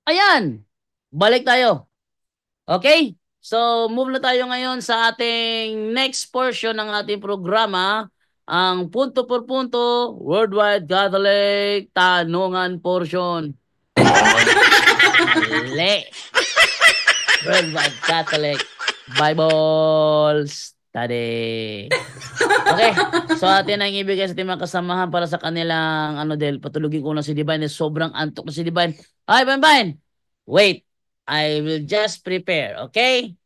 Ayan, balik tayo. Okay? So, move na tayo ngayon sa ating next portion ng ating programa, ang punto por punto, Worldwide Catholic Tanungan Portion. Mali! Worldwide Catholic Bible Study. Okay, so atin ang ibigay sa ating mga kasamahan para sa kanilang patulugin ko na si Divine. Sobrang antok na si Divine. Ay, Divine! Wait, I will just prepare, okay?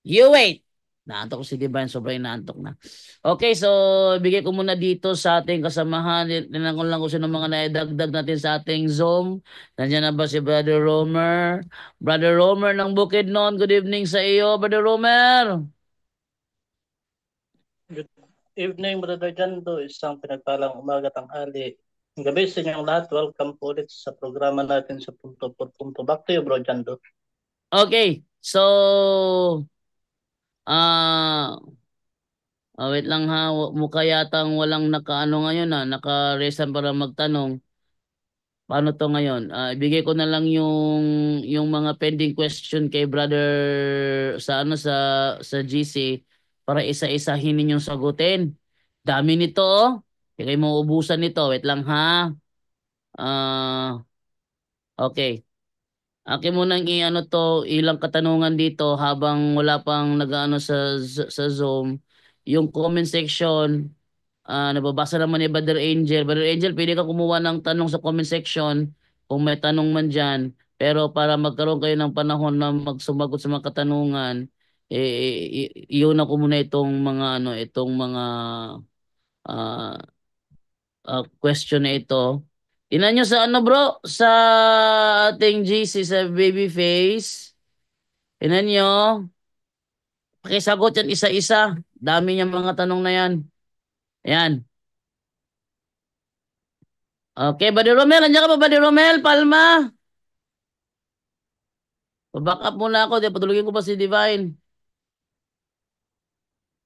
You wait. Naantok ko si Divine, sobrang inaantok na. Okay, so bigay ko muna dito sa ating kasamahan. Tinan ko lang kung sino mga naidagdag natin sa ating Zoom. Nandiyan na ba si Brother Romer? Brother Romer ng Bukidnon, good evening sa iyo, Brother Romer. Good evening, Brother Jando. Isang pinagpalang umaga tanghali. Gabi sa inyong lahat. Welcome po ulit sa programa natin sa Punto por Punto. Back to you, Bro Jando. Okay, so ah wait lang ha, mukha yatang walang nakaano ngayon ha, naka-resan para magtanong. Paano to ngayon? Ibigay ko na lang yung mga pending question kay brother sa GC para isa-isahin ninyong sagutin. Dami nito oh. Kaya kayo mauubusan nito. Wait lang ha. Okay. Akin mo nang i-ano to, ilang katanungan dito habang wala pang nag-ano sa Zoom. Yung comment section, nababasa naman ni Brother Angel. Brother Angel, pwede ka kumuha ng tanong sa comment section kung may tanong man dyan. Pero para magkaroon kayo ng panahon na magsumagot sa mga katanungan, iyon ako muna itong mga ah, question na ito. Tingnan nyo sa bro, sa ating GC sa Babyface. Tingnan nyo, pakisagot yan isa-isa. Dami niyang mga tanong na yan. Ayan. Okay, Buddy Romel, nandiyan ka ba, Buddy Romel? Palma? Pa-back up muna ako, di patulugin ko pa si Divine.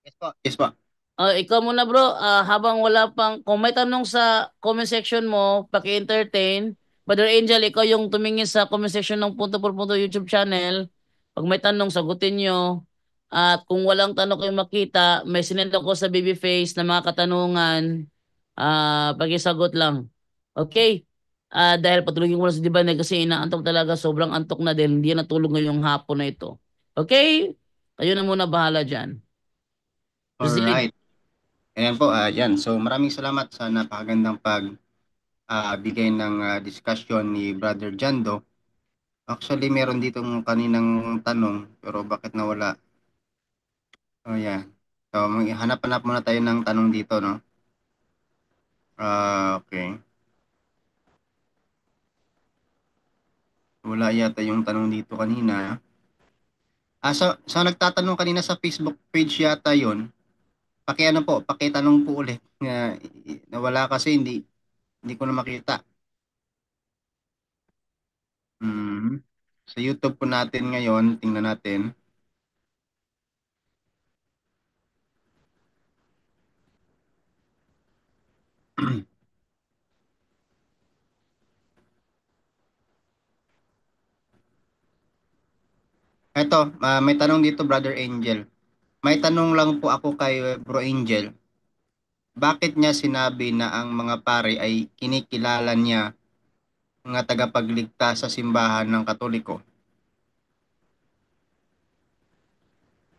Yes po. Yes po. Ikaw muna bro, habang wala pang, kung may tanong sa comment section mo, paki-entertain. Brother Angel, ikaw yung tumingin sa comment section ng Punto por Punto YouTube channel. Pag may tanong, sagutin nyo. At kung walang tanong kayo makita, may sinend ako sa Babyface na mga katanungan. Pakisagot lang. Okay? Dahil patulugin ko na si Divine kasi inaantok talaga, sobrang antok na din. Hindi natulog ngayong hapon na ito. Okay? Kayo na muna bahala dyan. Proceed. Alright. Ayan po, yan. So maraming salamat sa napakagandang bigay ng discussion ni Brother Jando. Actually, meron ditong kaninang tanong, pero bakit nawala? Oh, yeah. So, hanap-hanap muna tayo ng tanong dito, no? Okay. Wala yata yung tanong dito kanina. So nagtatanong kanina sa Facebook page yata yon. Pakiano po, pakitanong po ulit. Nawala kasi hindi ko na makita. Sa YouTube po natin ngayon, tingnan natin. Eto, may tanong dito, Brother Angel. May tanong lang po ako kay Bro Angel. Bakit niya sinabi na ang mga pare ay kinikilala niya nga tagapagligtas sa simbahan ng Katoliko?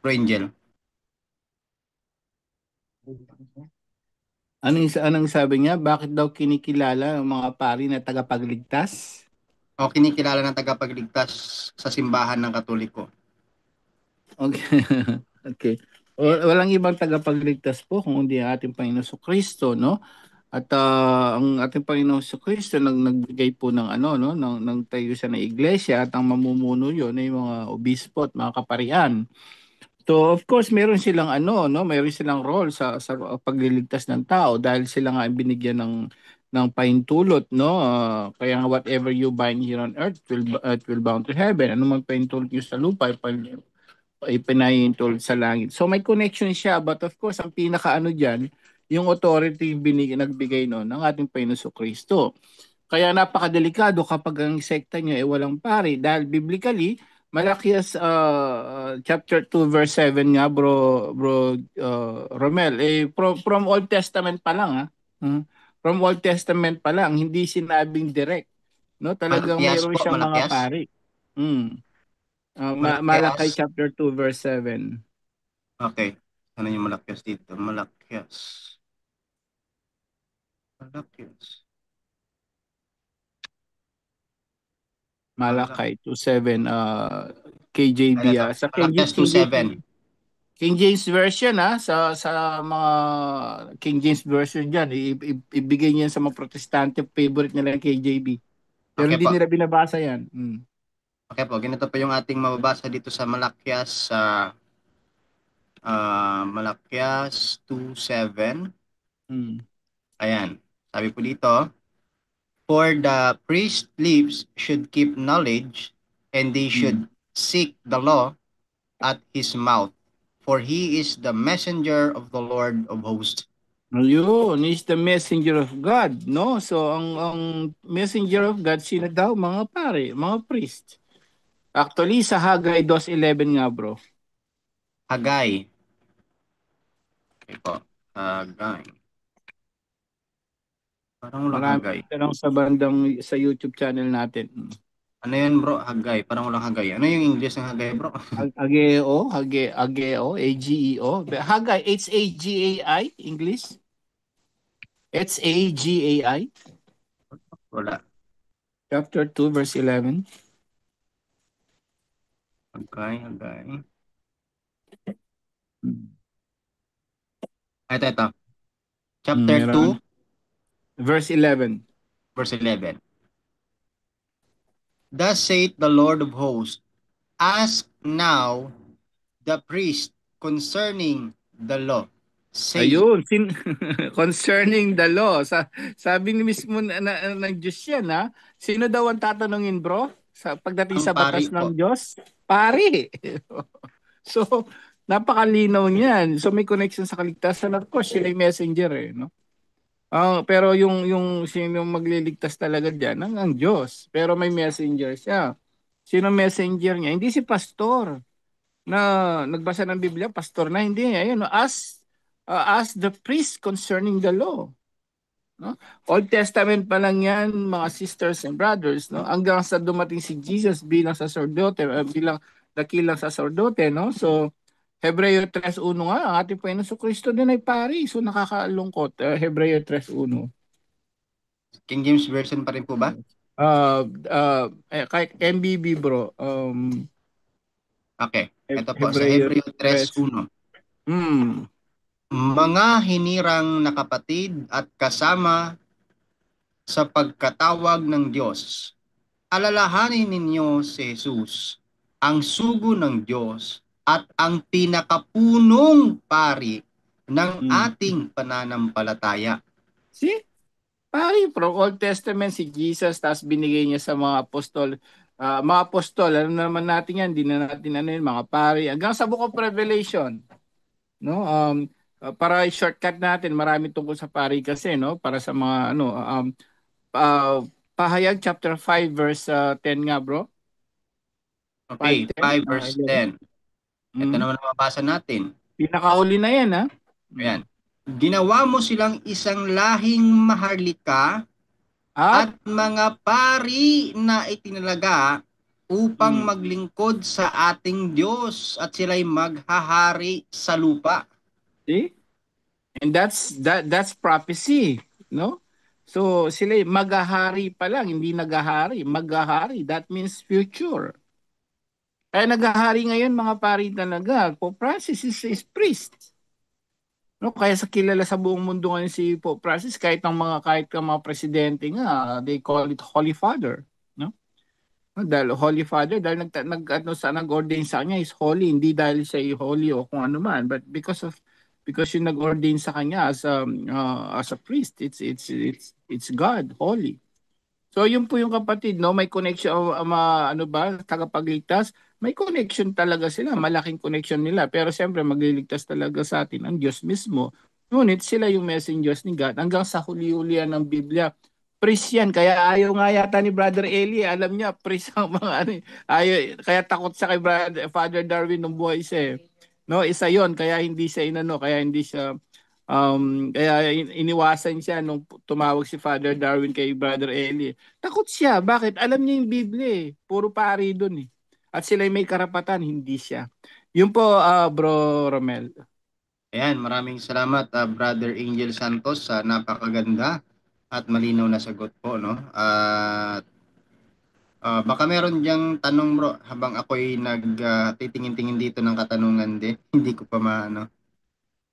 Bro Angel. Anong sabi niya? Bakit daw kinikilala ang mga pari na tagapagligtas? O kinikilala ng tagapagligtas sa simbahan ng Katoliko? Okay. Okay. Walang ibang tagapagligtas po kung hindi ang ating Panginoon Kristo, no? At ang ating Panginoon Kristo nagbigay po ng no, ng tayusan ng iglesia at ang mamumuno yon ay mga obispo at mga kaparian. So of course meron silang meron silang role sa pagliligtas ng tao dahil sila nga ay binigyan ng pahintulot, no? Kaya nga whatever you bind here on earth will bound to heaven. Ano man pahintulot niyo sa lupa ay pinahintulot sa langit. So may connection siya, but of course ang pinaka diyan, yung authority nagbigay no ng ating Panginoon Kristo. Kaya napakadelikado kapag ang sekta nyo ay walang pari. Dahil biblically, Malakias chapter 2 verse 7 nga bro Romel, from Old Testament pa lang Hmm. From Old Testament pa lang, hindi sinabing direct, no? Talagang Malakyas mayroon po, siyang mga Malakyas. pari. Mm. Malakay Malakyas. chapter 2 verse 7. Okay. Ano yung Malakyas dito? Malakyas. Malakyas. Malakay 2:7 KJB Ayan, sa Malakyas King James 2:7. King James version sa mga King James version diyan ibigay niyan sa mga protestante, favorite nila yung KJB. Pero Okay hindi po. nila binabasa yan. Okay po, ganito po yung ating mababasa dito sa Malakyas sa Malakyas 2:7. Ayan. Sabi po dito, for the priest lips should keep knowledge, and they should seek the law at his mouth, for he is the messenger of the Lord of hosts. Ayun, is the messenger of God, no? So ang messenger of God sino daw? Mga pare, mga priest. Actually sa Haggai 2:11 nga, bro. Haggai. Okay po. Haggai. Parang walang Marami Haggai. tanong sa bandang sa YouTube channel natin. Ano yun bro? Haggai. Parang walang Haggai. Ano yung English ng Haggai bro? Ageo, Ageo, Haggai, Hagai, English? Hagai, Wala. chapter 2, verse 11. Haggai. Ito. Chapter 2, verse 11. verse 11. Thus saith the Lord of hosts, ask now the priest concerning the law. Say, Ayun, concerning the law. Sabi ni mismo ng Diyos yan, ha? Sino daw ang tatanungin, bro? Pagdating ang sa pari batas po. ng Diyos? Pari. So, napakalinaw niyan. So, may connection sa kaligtasan. Of course, sila yung messenger, no? Pero yung sino magliligtas talaga diyan ang Diyos. Pero may messenger siya. Sino messenger niya? Hindi si pastor na nagbasa ng Biblia, pastor na hindi. Ayun, no? As the priest concerning the law. No? Old Testament pa lang yan, mga sisters and brothers, no? Hanggang sa dumating si Jesus bilang sacerdote, bilang dakilang sacerdote, no? So Hebreo 3:1 nga, ang ating Panginoon Kristo din ay pari. So nakakalungkot. Hebreo 3:1. King James Version pa rin po ba? Kahit MBB, bro. Okay. Ito po sa Hebreo Hebreo 3. 3:1. Mga hinirang na kapatid at kasama sa pagkatawag ng Diyos, alalahanin ninyo si Jesus, ang sugo ng Diyos at ang pinakapunong pari ng ating pananampalataya. See? Pari, from Old Testament si Jesus, tapos binigay niya sa mga apostol. Mga apostol, alam naman natin yan, hindi na natin ano yun, mga pari. Hanggang sa Book of Revelation. No? Para shortcut natin, marami tungkol sa pari kasi, no? Para sa mga, Pahayag chapter 5 verse 10 nga, bro. Okay, 5 verse 10. Ito naman ang mabasa natin. Pinakahuli na yan, ha? Ayan. Ginawa mo silang isang lahing maharlika at mga pari na itinalaga upang maglingkod sa ating Diyos at sila'y maghahari sa lupa. See? And that's prophecy, no? So sila maghahari pa lang, hindi naghahari, maghahari. That means future. Kaya naghahari ngayon mga pari talaga. Pope Francis is priest. No, kaya sa kilala sa buong mundo ngayon si Pope Francis, kahit ang mga presidente nga, they call it Holy Father, no? Dahil Holy Father, dahil nag-ordain sa kanya is holy, hindi dahil siya holy o kung ano man, but because yung nag-ordain sa kanya as a priest, it's God, holy. So yun po yung kapatid, no, may connection tagapagligtas, may connection talaga sila, malaking connection nila, pero siyempre magliligtas talaga sa atin ang Diyos mismo. Ngunit sila yung messengers ni God hanggang sa huli-hulian ng Biblia. priest yan. Kaya ayaw nga yata ni Brother Eli. Alam niya, priest ang mga ano. Ayaw, kaya takot siya kay Father Darwin nung buhay siya. No, isa yon kaya hindi siya inano, kaya hindi siya kaya iniwasan siya nung tumawag si Father Darwin kay Brother Eli. Takot siya. Bakit? Alam niya yung Biblia eh. Puro pari doon eh. At sila may karapatan, hindi siya. Yun po, Bro Romel. Ayan, maraming salamat Brother Angel Santos sa napakaganda at malinaw na sagot po, no? At baka meron diyang tanong bro habang ako'y titingin-tingin dito ng katanungan din. Hindi ko pa maano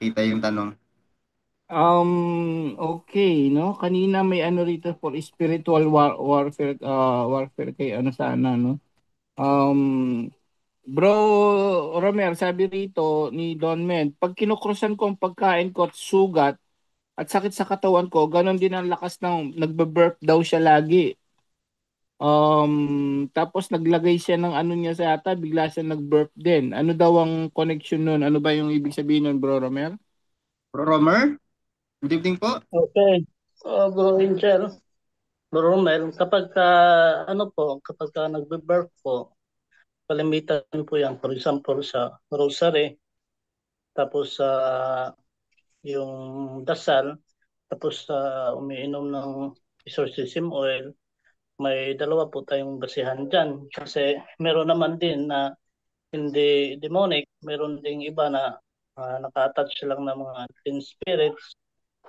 kita yung tanong. Okay, no? Kanina may ano rito for spiritual warfare, warfare kay ano sana, no? Bro Romel, sabi rito ni Don Men, pag kinukrusan ko ang pagkain ko at sugat at sakit sa katawan ko, ganon din ang lakas ng nagbe-burp daw siya lagi. Tapos naglagay siya ng ano niya sa ata, bigla siya nag-burp din. Ano daw ang connection nun? Ano ba yung ibig sabihin nun, Bro Romel? Bro Romer, good evening po. Okay. Bro Angel, Bro Romel, kapag ka nagbe-birth po, kalimitan po yan. For example, sa rosary, tapos sa yung dasal, tapos sa umiinom ng exorcism oil, may dalawa po tayong basihan dyan. Kasi meron naman din na hindi demonic, meron ding iba na naka-attach lang ng mga unclean spirits.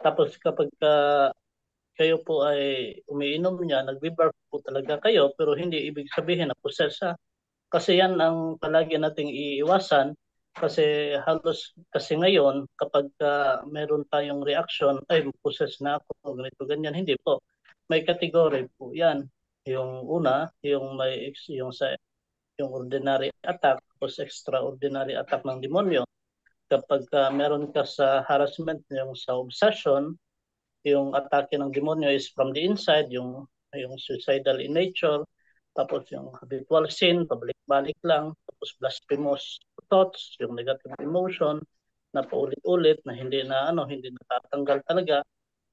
Tapos kapag kayo po ay umiinom niya, nagbe-birth po talaga kayo, pero hindi ibig sabihin na possess. Kasi yan ang palagi nating iiwasan. Kasi halos, kasi ngayon, kapag meron tayong reaction, ay possess na ako, ganito, ganyan, hindi po. May category po yan. Yung una, yung ordinary attack, tapos extraordinary attack ng demonyo. Kapag meron ka sa harassment, yung sa obsession, yung atake ng demonyo is from the inside, yung suicidal in nature, tapos yung habitual sin, pabalik-balik lang, tapos blasphemous thoughts, yung negative emotion na paulit-ulit na hindi natatanggal talaga.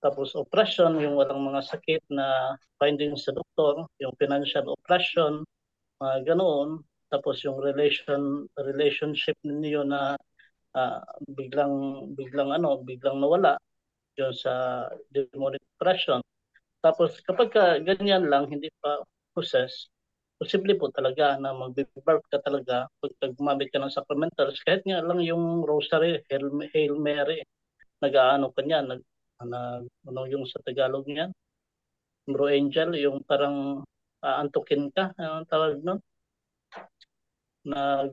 Tapos oppression, yung walang mga sakit na finding sa doktor, yung financial oppression, ganoon. Tapos yung relationship ninyo na biglang nawala yun sa demonic oppression. Tapos kapag ganyan lang, hindi pa possess, posible po talaga na mag-birth ka talaga pag gumamit ka ng sacramentals. Kahit nga lang yung rosary, Hail Mary, nag-aano ka niyan, ano yung sa Tagalog niyan? Bro Angel, yung parang aantukin ka, anong tawag nun? Na,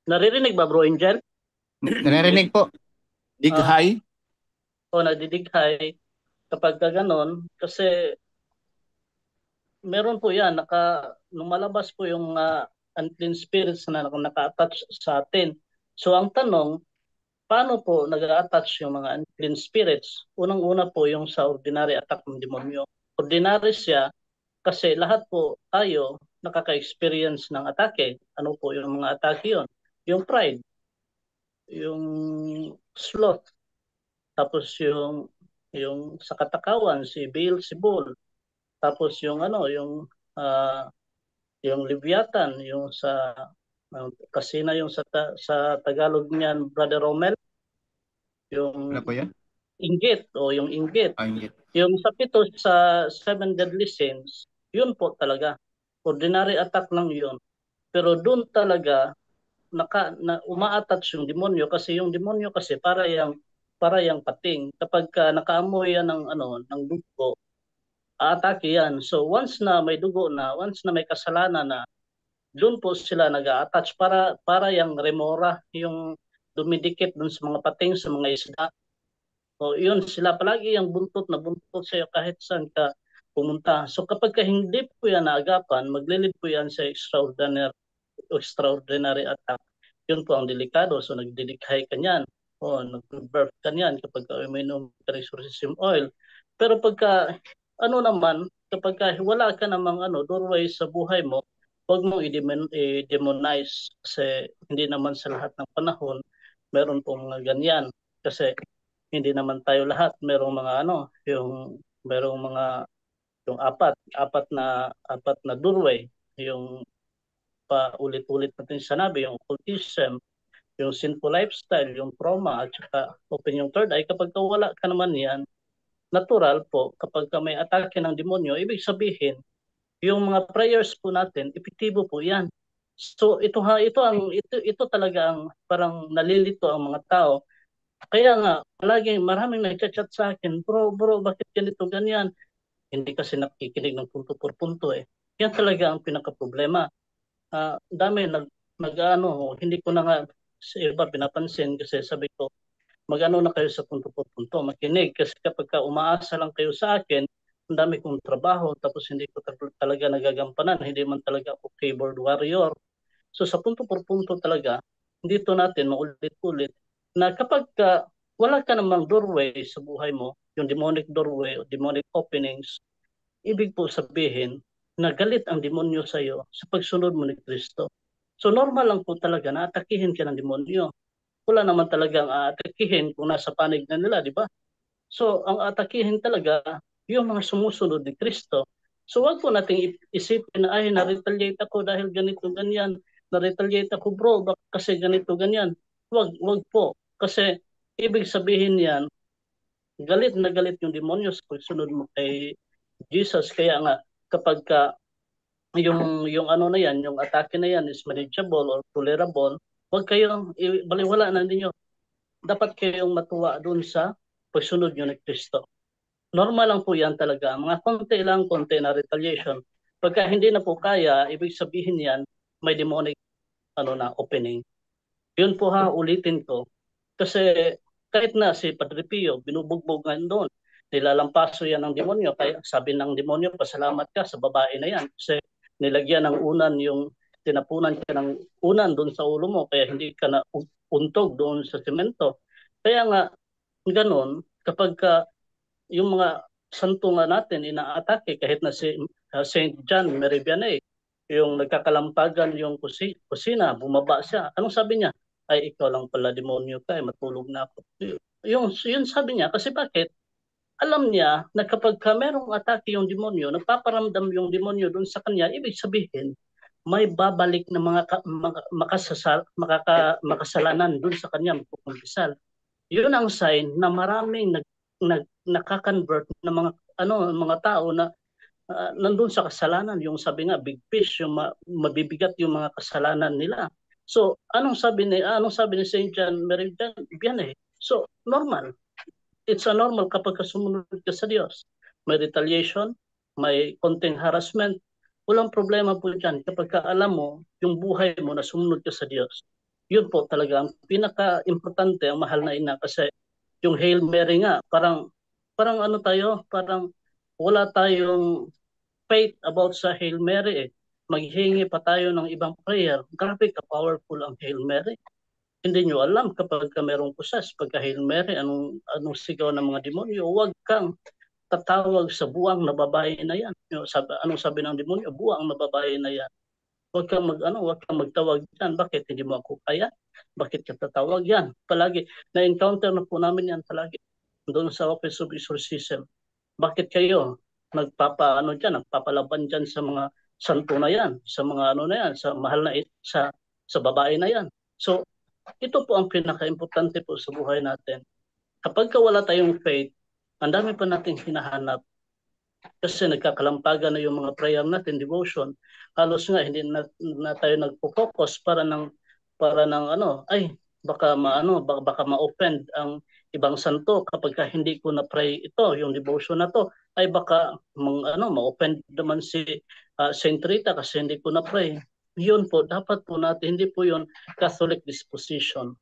naririnig ba Bro Angel? Naririnig po. Dighay? O nadidighay kapag ganon, kasi meron po yan, lumalabas po yung unclean spirits na naka-attach sa atin. So ang tanong, paano po nag-attach yung mga unclean spirits? Unang-una po yung sa ordinary attack ng demonyo. Ordinary siya kasi lahat po tayo nakaka-experience ng atake. Ano po yung mga atake yon? Yung pride, yung sloth, tapos yung sa katakawan, si Beelzebul, tapos yung Leviathan, yung sa kasi na yung sa Tagalog niyan, Brother Romel, Ano yung po yan? inggit o yung inggit. Inggit. Yung sa pito sa seven deadly sins, yun po talaga. Ordinary attack lang yun. Pero doon talaga uma-attach yung demonyo kasi yung demonyo kasi para yang pating. Kapag nakaamoy yan ng dugo, aatake yan. So once na may kasalanan na, doon po sila nag-a-attach para yung remora, yung dumidikit dun sa mga pating, sa mga isda. O yun, sila palagi yung buntot na buntot sa iyo kahit saan ka pumunta. So kapag hindi po yan naagapan, maglilid po yan sa extraordinary attack. Yun po ang delikado. So nagdidikhay ka niyan. O nag-birth ka niyan kapag uminom ka ng exorcism oil. Pero kapag wala ka namang doorway sa buhay mo, huwag mong i-demonize kasi hindi naman sa lahat ng panahon meron pong mga ganyan. Kasi hindi naman tayo lahat merong mga yung Merong mga yung apat na doorway, yung paulit-ulit natin sinabi, yung occultism, yung sinful lifestyle, yung trauma, at saka open yung third eye. Kapag wala ka naman yan, natural po, kapag may atake ng demonyo, ibig sabihin, yung mga prayers po natin, epektibo po yan. So ito talaga ang parang nalilito ang mga tao. Kaya nga, maraming nagchat-chat sa akin, bro, bakit ganito, ganyan? Hindi kasi nakikinig ng punto por punto eh. Yan talaga ang pinaka-problema. Dami nag-ano, hindi ko na nga sa iba pinapansin kasi sabi ko, mag-ano na kayo sa punto por punto, makinig. Kasi kapag umaasa lang kayo sa akin, ang dami kong trabaho, tapos hindi ko talaga nagagampanan, hindi man talaga ako keyboard warrior. So sa punto por punto talaga, dito natin maulit-ulit na kapag wala ka namang doorway sa buhay mo, yung demonic doorway o demonic openings, ibig po sabihin na galit ang demonyo sa iyo sa pagsunod mo ni Kristo. So normal lang po talaga na atakihin ka ng demonyo. Wala naman talagang atakihin kung nasa panig na nila, di ba? So ang atakihin talaga yung mga sumusunod ni Kristo. So wag po nating isipin na ay na-retaliate ako dahil ganito ganyan, na-retaliate ako bro kasi ganito ganyan. Wag po kasi ibig sabihin yan galit na galit yung demonyo sa pagsunod mo kay Jesus. Kaya nga kapag yung ano na yan, yung atake na yan is manageable or tolerable, wag kayong baliwala na ninyo. Dapat kayong matuwa doon sa pagsunod nyo ni Kristo. Normal lang po yan talaga. Mga konti na retaliation. Pagka hindi na po kaya, ibig sabihin yan, may demonic opening. Yun po ulitin ko. Kasi kahit na si Padre Pio, binubugbog nga doon. Nilalampaso yan ng demonyo. Kaya sabi ng demonyo, pasalamat ka sa babae na yan. Kasi nilagyan ng unan tinapunan ka ng unan doon sa ulo mo. Kaya hindi ka na untog doon sa semento. Kaya nga, ganun, kapag yung mga santo nga natin inaatake, kahit na si Saint John Merivianney, yung nagkakalampagan yung kusina, bumaba siya. Anong sabi niya? Ay, ikaw lang pala demonyo ka, matulog na ako. Yun sabi niya, kasi bakit? Alam niya na kapag merong atake yung demonyo, nagpaparamdam yung demonyo doon sa kanya, ibig sabihin, may babalik na makasalanan doon sa kanya, magpupuntisal. Yun ang sign na maraming nakakonvert na mga tao na nandun sa kasalanan. Yung sabi nga big fish, yung mabibigat yung mga kasalanan nila. So anong sabi ni Saint John Merivianney? So normal, it's a normal kapag sumunod ka sa Diyos. May retaliation, may konting harassment, walang problema po dyan kapag alam mo yung buhay mo na sumunod ka sa Diyos. Yun po talaga ang pinaka-importante, ang mahal na ina, kasi yung Hail Mary nga, parang parang wala tayong faith about sa Hail Mary eh. Maghingi pa tayo ng ibang prayer. Grabe ka-powerful ang Hail Mary. Hindi nyo alam kapag merong kusas, pagka Hail Mary, anong sigaw ng mga demonyo, huwag kang tatawag sa buwang na babae na yan. Anong sabi ng demonyo? Buwang na babae na yan. Huwag kang magtawag yan. Bakit? Hindi mo ako kaya? Bakit ka tatawag yan? Palagi, na-encounter na po namin yan palagi. Doon sa Office of Exorcism. Bakit kayo nagpapalaban dyan sa mga santo na yan, sa mga na yan, sa mahal na sa babae na yan. So, ito po ang pinaka-importante po sa buhay natin. Kapag wala tayong faith, ang dami pa nating hinahanap kasi nagkakalampagan na yung mga prayer natin, devotion. Halos nga hindi na tayo nagpo-focus para ng baka ma-offend ang ibang santo kapag hindi ko na pray ito, yung devotion na to, ay baka ma-offend naman si Saint Rita kasi hindi ko na pray. Yun po, dapat po natin, hindi po yun Catholic disposition.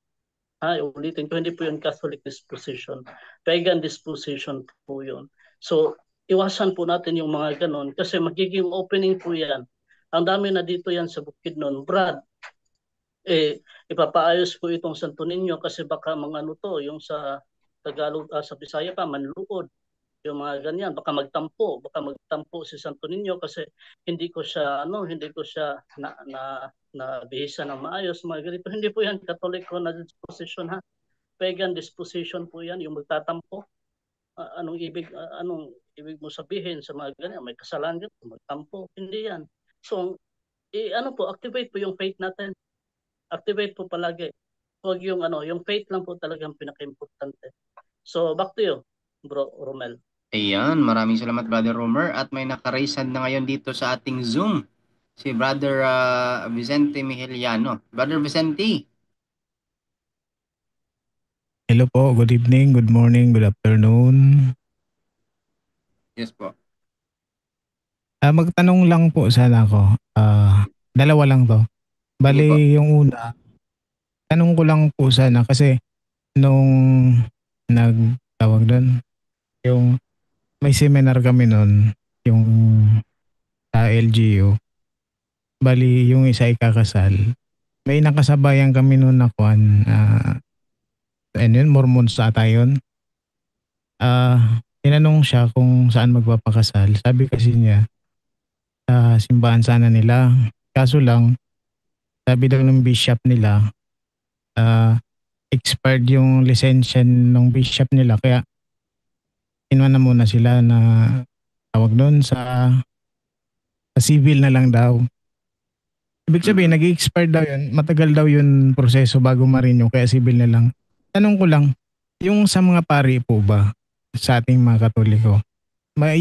Ulitin ko, hindi po yun Catholic disposition. Pagan disposition po yun. So, iwasan po natin yung mga ganon kasi magiging opening po yan. Ang dami na dito yan sa Bukidnon. Brad, ipapaayos po itong Santo Niño kasi baka yung sa Tagalog, sa Bisaya pa, manluod. Yung mga ganyan, baka magtampo si Santo Niño kasi hindi ko siya na bihisa ng maayos, mga ganito. Hindi po yan Katoliko na disposition Pagan disposition po yan, yung magtatampo. anong ibig mo sabihin sa mga ganyan? May kasalanan ka, magtampo. Hindi yan. So, activate po yung faith natin. Activate po palagi. Huwag yung faith lang po talaga ang pinaka-importante. So, back to you, Bro Romel. Ayan, maraming salamat Brother Romer at may nakaraise hand na ngayon dito sa ating Zoom si Brother Vicente Miheliano. Brother Vicente. Hello po, good evening, good morning, good afternoon. Yes po. Magtanong lang po sana ako. Dalawa lang to. Sige po. Bali yung una, tanong ko lang po sana kasi nung nagtawag doon, yung may seminar kami noon, yung sa LGU. Bali yung isa ikakasal. May nakasabayan kami noon na kuan, Mormons ata yun. Tinanong siya kung saan magpapakasal. Sabi kasi niya, sa simbahan sana nila. Kaso lang, sabi daw ng bishop nila, expired yung lisensya ng bishop nila. Kaya, kinuha na muna sila na tawag doon sa civil na lang daw. Ibig sabihin, nag-expire daw yun. Matagal daw yun proseso bago ma-renew. Kaya civil na lang. Tanong ko lang, yung sa mga pari po ba, sa ating mga Katoliko, may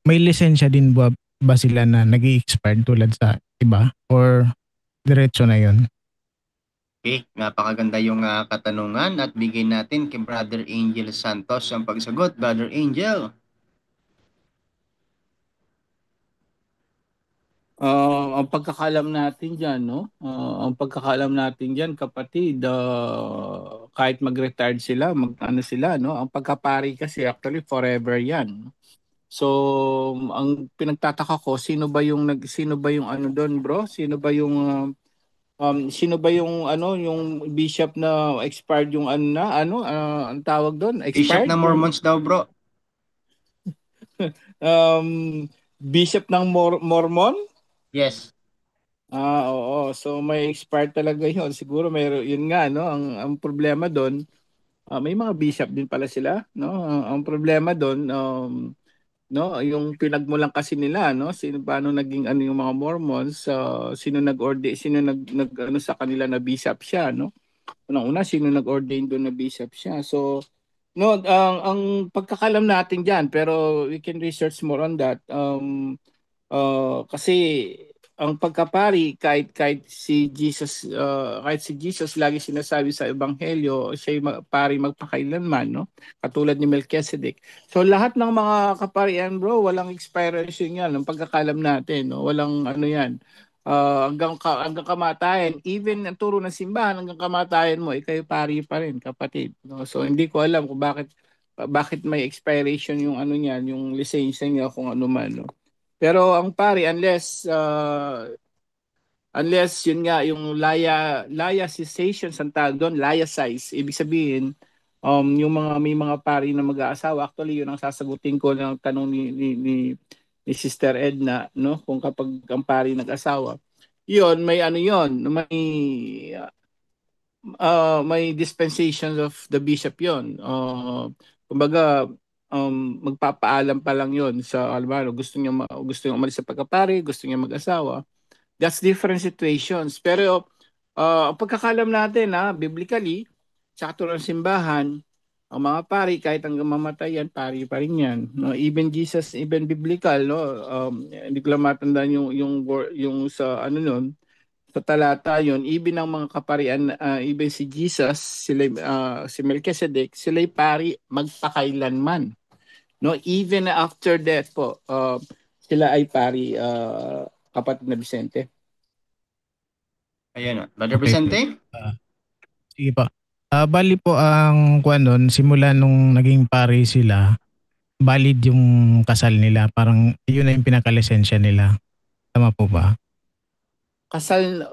lisensya din ba sila na nag-i-expire tulad sa iba or diretso na yon? Okay, napakaganda yung katanungan at bigay natin kay Brother Angel Santos ang pagsagot. Brother Angel. Ang pagkakalam natin diyan, no? Ang pagkakalam natin diyan, kapatid, kahit mag-retired sila, ano sila, no? Ang pagkapari kasi actually forever 'yan. So, ang pinagtataka ko, sino ba yung ano doon, bro? Sino ba yung yung bishop na expired yung ang tawag doon? Bishop Expired? ng Mormons daw, bro. Bishop ng Mormon? Yes. Oo. So may expired talaga 'yon. Siguro yun nga, no? Ang problema doon, may mga bishop din pala sila, no? Ang problema doon, no, yung pinagmulan kasi nila, no, paano naging yung mga Mormons, sino nag sa kanila na bishop siya, no? Unang-una, sino nag-ordain doon na bishop siya. So no, ang pagkakalam natin diyan, pero we can research more on that. Kasi ang pagkapari, kahit si Jesus lagi sinasabi sa ebanghelyo, siya pari magpakailanman, no? Katulad ni Melchizedek. So lahat ng mga kaparian, bro, walang expiration yan. Ang pagkakalam natin, no? Walang yan. Hanggang kamatayan, even ang turo ng simbahan, hanggang kamatayan mo, ikaw pari pa rin, kapatid, no? So hindi ko alam kung bakit may expiration yung niyan, yung lisensya niya, kung ano man, no? Pero ang pari, unless yun nga, yung cessation ang tawag doon, size, ibig sabihin, may mga pari na mag-aasawa. Actually, yun ang sasagutin ko ng tanong ni Sister Edna, no? Kung kapag ang pari nag-asawa, yun, may dispensations of the bishop yun. Kumbaga, magpapaalam pa lang yon sa almano, gusto niya umalis sa pagkapari, gusto niya mag-asawa. That's different situations. Pero ang pagkakalam natin, biblically, sa katulad ng simbahan, ang mga pari kahit hanggang mamatayan, pari pa rin yan, no? Even Jesus, even biblical, no? Hindi ko lang matandaan yung sa nun, sa talata yon, even ang mga kaparian, even si Jesus, si Melchizedek, sila'y pari magpakailanman, no? Even after death po, sila ay pari, kapatid na Vicente. Ayan, Brother Vicente. Sige pa. Bali po ang kuan doon, simula nung naging pari sila, valid yung kasal nila. Parang yun na yung pinakalisensya nila. Tama po ba? Kasal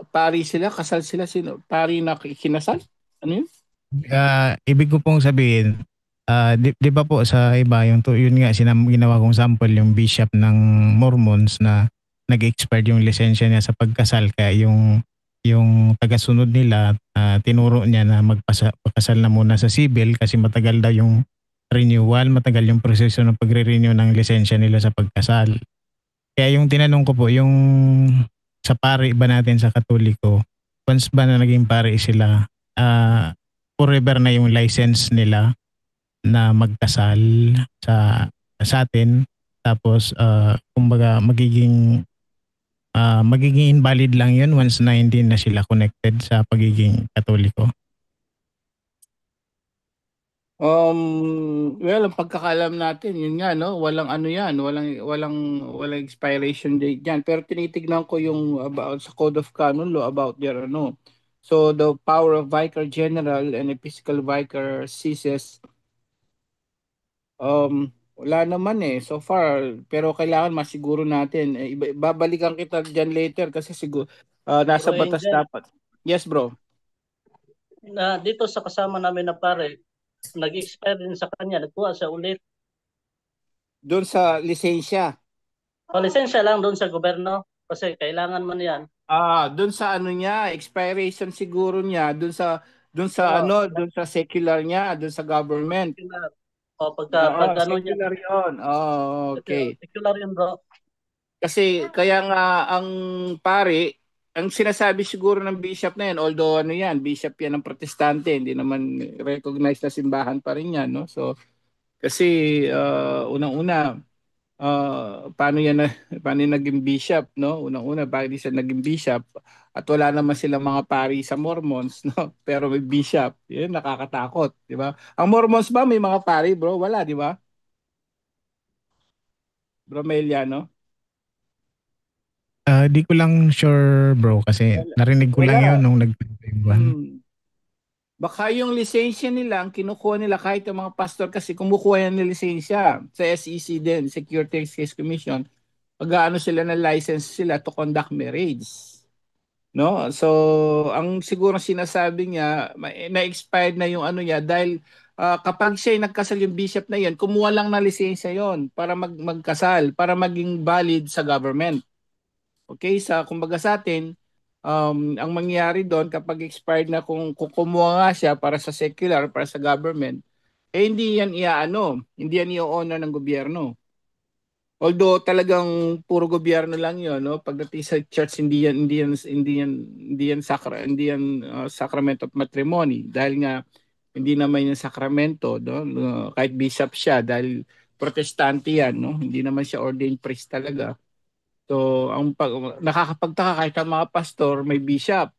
sila, sino? Pari na kinasal? Ano yun? Ibig ko pong sabihin, di ba po sa iba, yun nga, ginawa kong sample yung bishop ng Mormons na nag-expired yung lisensya niya sa pagkasal. Kaya yung tagasunod nila, tinuro niya na magpakasal na muna sa civil kasi matagal daw yung renewal, matagal yung proseso ng pagre-renew ng lisensya nila sa pagkasal. Kaya yung tinanong ko po, yung sa pari ba natin sa Katoliko, once ba na naging pari sila, forever na yung license nila na magkasal sa atin. Tapos kumbaga magiging invalid lang yun once na hindi na sila connected sa pagiging Katoliko. Well, ang pagkakalam natin, yun nga, no, walang ano yan, walang expiration date yan. Pero tinitignan ko yung about sa Code of Canon Law about their ano. So the power of Vicar General and Episcopal Vicar ceases. Wala naman so far, pero kailangan masiguro natin. Babalikan kita dyan later kasi siguro nasa Bro batas Angel, dapat. Yes, bro. dito sa kasama namin na pare, nag-expire din sa kanya, nagkuha siya ulit. Doon sa lisensya. O, lisensya lang doon sa gobyerno kasi kailangan man yan. Doon sa ano niya, expiration siguro niya, doon sa Oo, doon sa secular niya, doon sa government. secular. O, pag ano niya, Secular 'yon. Okay. secular yun bro. Kasi kaya nga ang pare, ang sinasabi siguro ng bishop na yan, although ano yan, bishop yan ng protestante, hindi naman recognized na simbahan pa rin yan, no? So, kasi unang-una, paano yan naging bishop, no? Unang-una, bakit siya naging bishop? At wala naman silang mga pari sa Mormons, no? Pero may bishop. Yan, nakakatakot, di ba? Ang Mormons ba may mga pari, bro? Wala, di ba? Bro Melia, no? Di ko lang sure bro kasi narinig ko lang yun Wala. nung nagpapayuan. Baka yung lisensya nila, ang kinukuha nila kahit yung mga pastor kasi kumukuha yan ng lisensya sa SEC din, Security Exchange Commission. Pag-ano sila ng license sila to conduct marriage. No? So, ang siguro sinasabi niya, na-expired na yung ano niya dahil kapag siya nagkasal yung bishop na yan, kumuha lang na lisensya yon para magkasal, para maging valid sa government. Okay, kumbaga sa atin, ang mangyayari doon kapag expired na kung kumuha nga siya para sa secular, para sa government, hindi yan hindi yan i-honor ng gobyerno. Although talagang puro gobyerno lang 'yon, no? Pagdating sa church hindi yan sacrament of matrimony dahil nga hindi naman yung sakramento, no? Kahit bishop siya dahil protestante yan, no? Hindi naman siya ordained priest talaga. So, nakakapagtaka kahit ang mga pastor may bishop,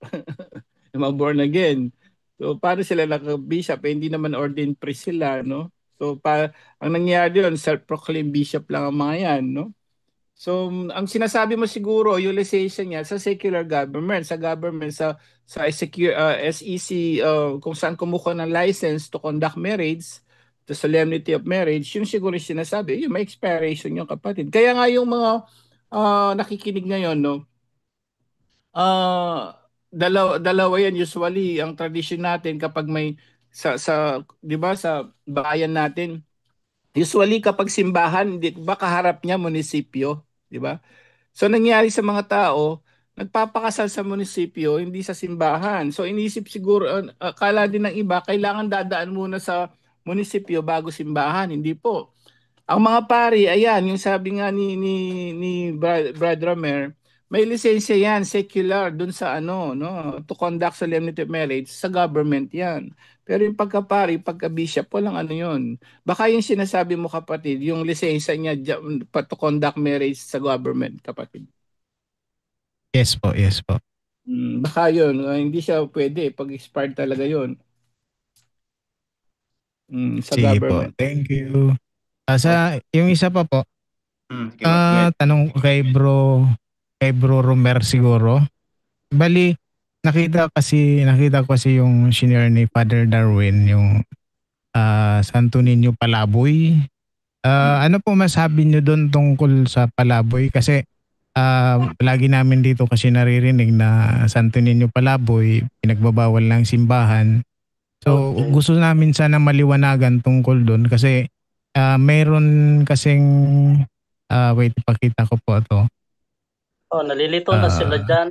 mga born again. So, paano sila naka-bishop? Hindi naman ordained priest sila, no? So, ang nangyayari yun, self-proclaimed bishop lang ang mga yan, no? So, ang sinasabi mo siguro, yung lisensya niya sa secular government, sa SEC, kung saan kumukuha ng license to conduct marriage, the solemnity of marriage, yung siguro sinasabi, yung may expiration yung kapatid. Kaya nga yung mga nakikinig ngayon, no? Dalawa yan usually ang tradition natin kapag may sa 'di ba sa bayan natin. Usually kapag simbahan, hindi ba kaharap niya munisipyo, 'di ba? So nangyari sa mga tao, nagpapakasal sa munisipyo, hindi sa simbahan. So inisip siguro, akala din ng iba, kailangan dadaan muna sa munisipyo bago simbahan. Hindi po. Ang mga pari, ayan, yung sabi nga ni Brad Romer, may lisensya yan, secular, dun sa ano, no, to conduct solemnity of marriage, sa government yan. Pero yung pagka-pari, pagka-bishop, walang ano yun. Baka yung sinasabi mo kapatid, yung lisensya niya to conduct marriage sa government, kapatid. Yes po, yes po. Baka yun, hindi siya pwede, pag expired talaga yun. Sa Sige government. po, thank you. Yung isa pa po, tanong ko kay bro Romer siguro. Bali, nakita ko kasi yung senior ni Father Darwin, yung Santo Niño Palaboy. Ano po masabi niyo doon tungkol sa Palaboy? Kasi lagi namin dito kasi naririnig na Santo Niño Palaboy, pinagbabawal ng simbahan. So Okay. gusto namin sana maliwanagan tungkol doon kasi mayroon kasing wait, ipakita ko po ito. Oh, nalilito na sila dyan.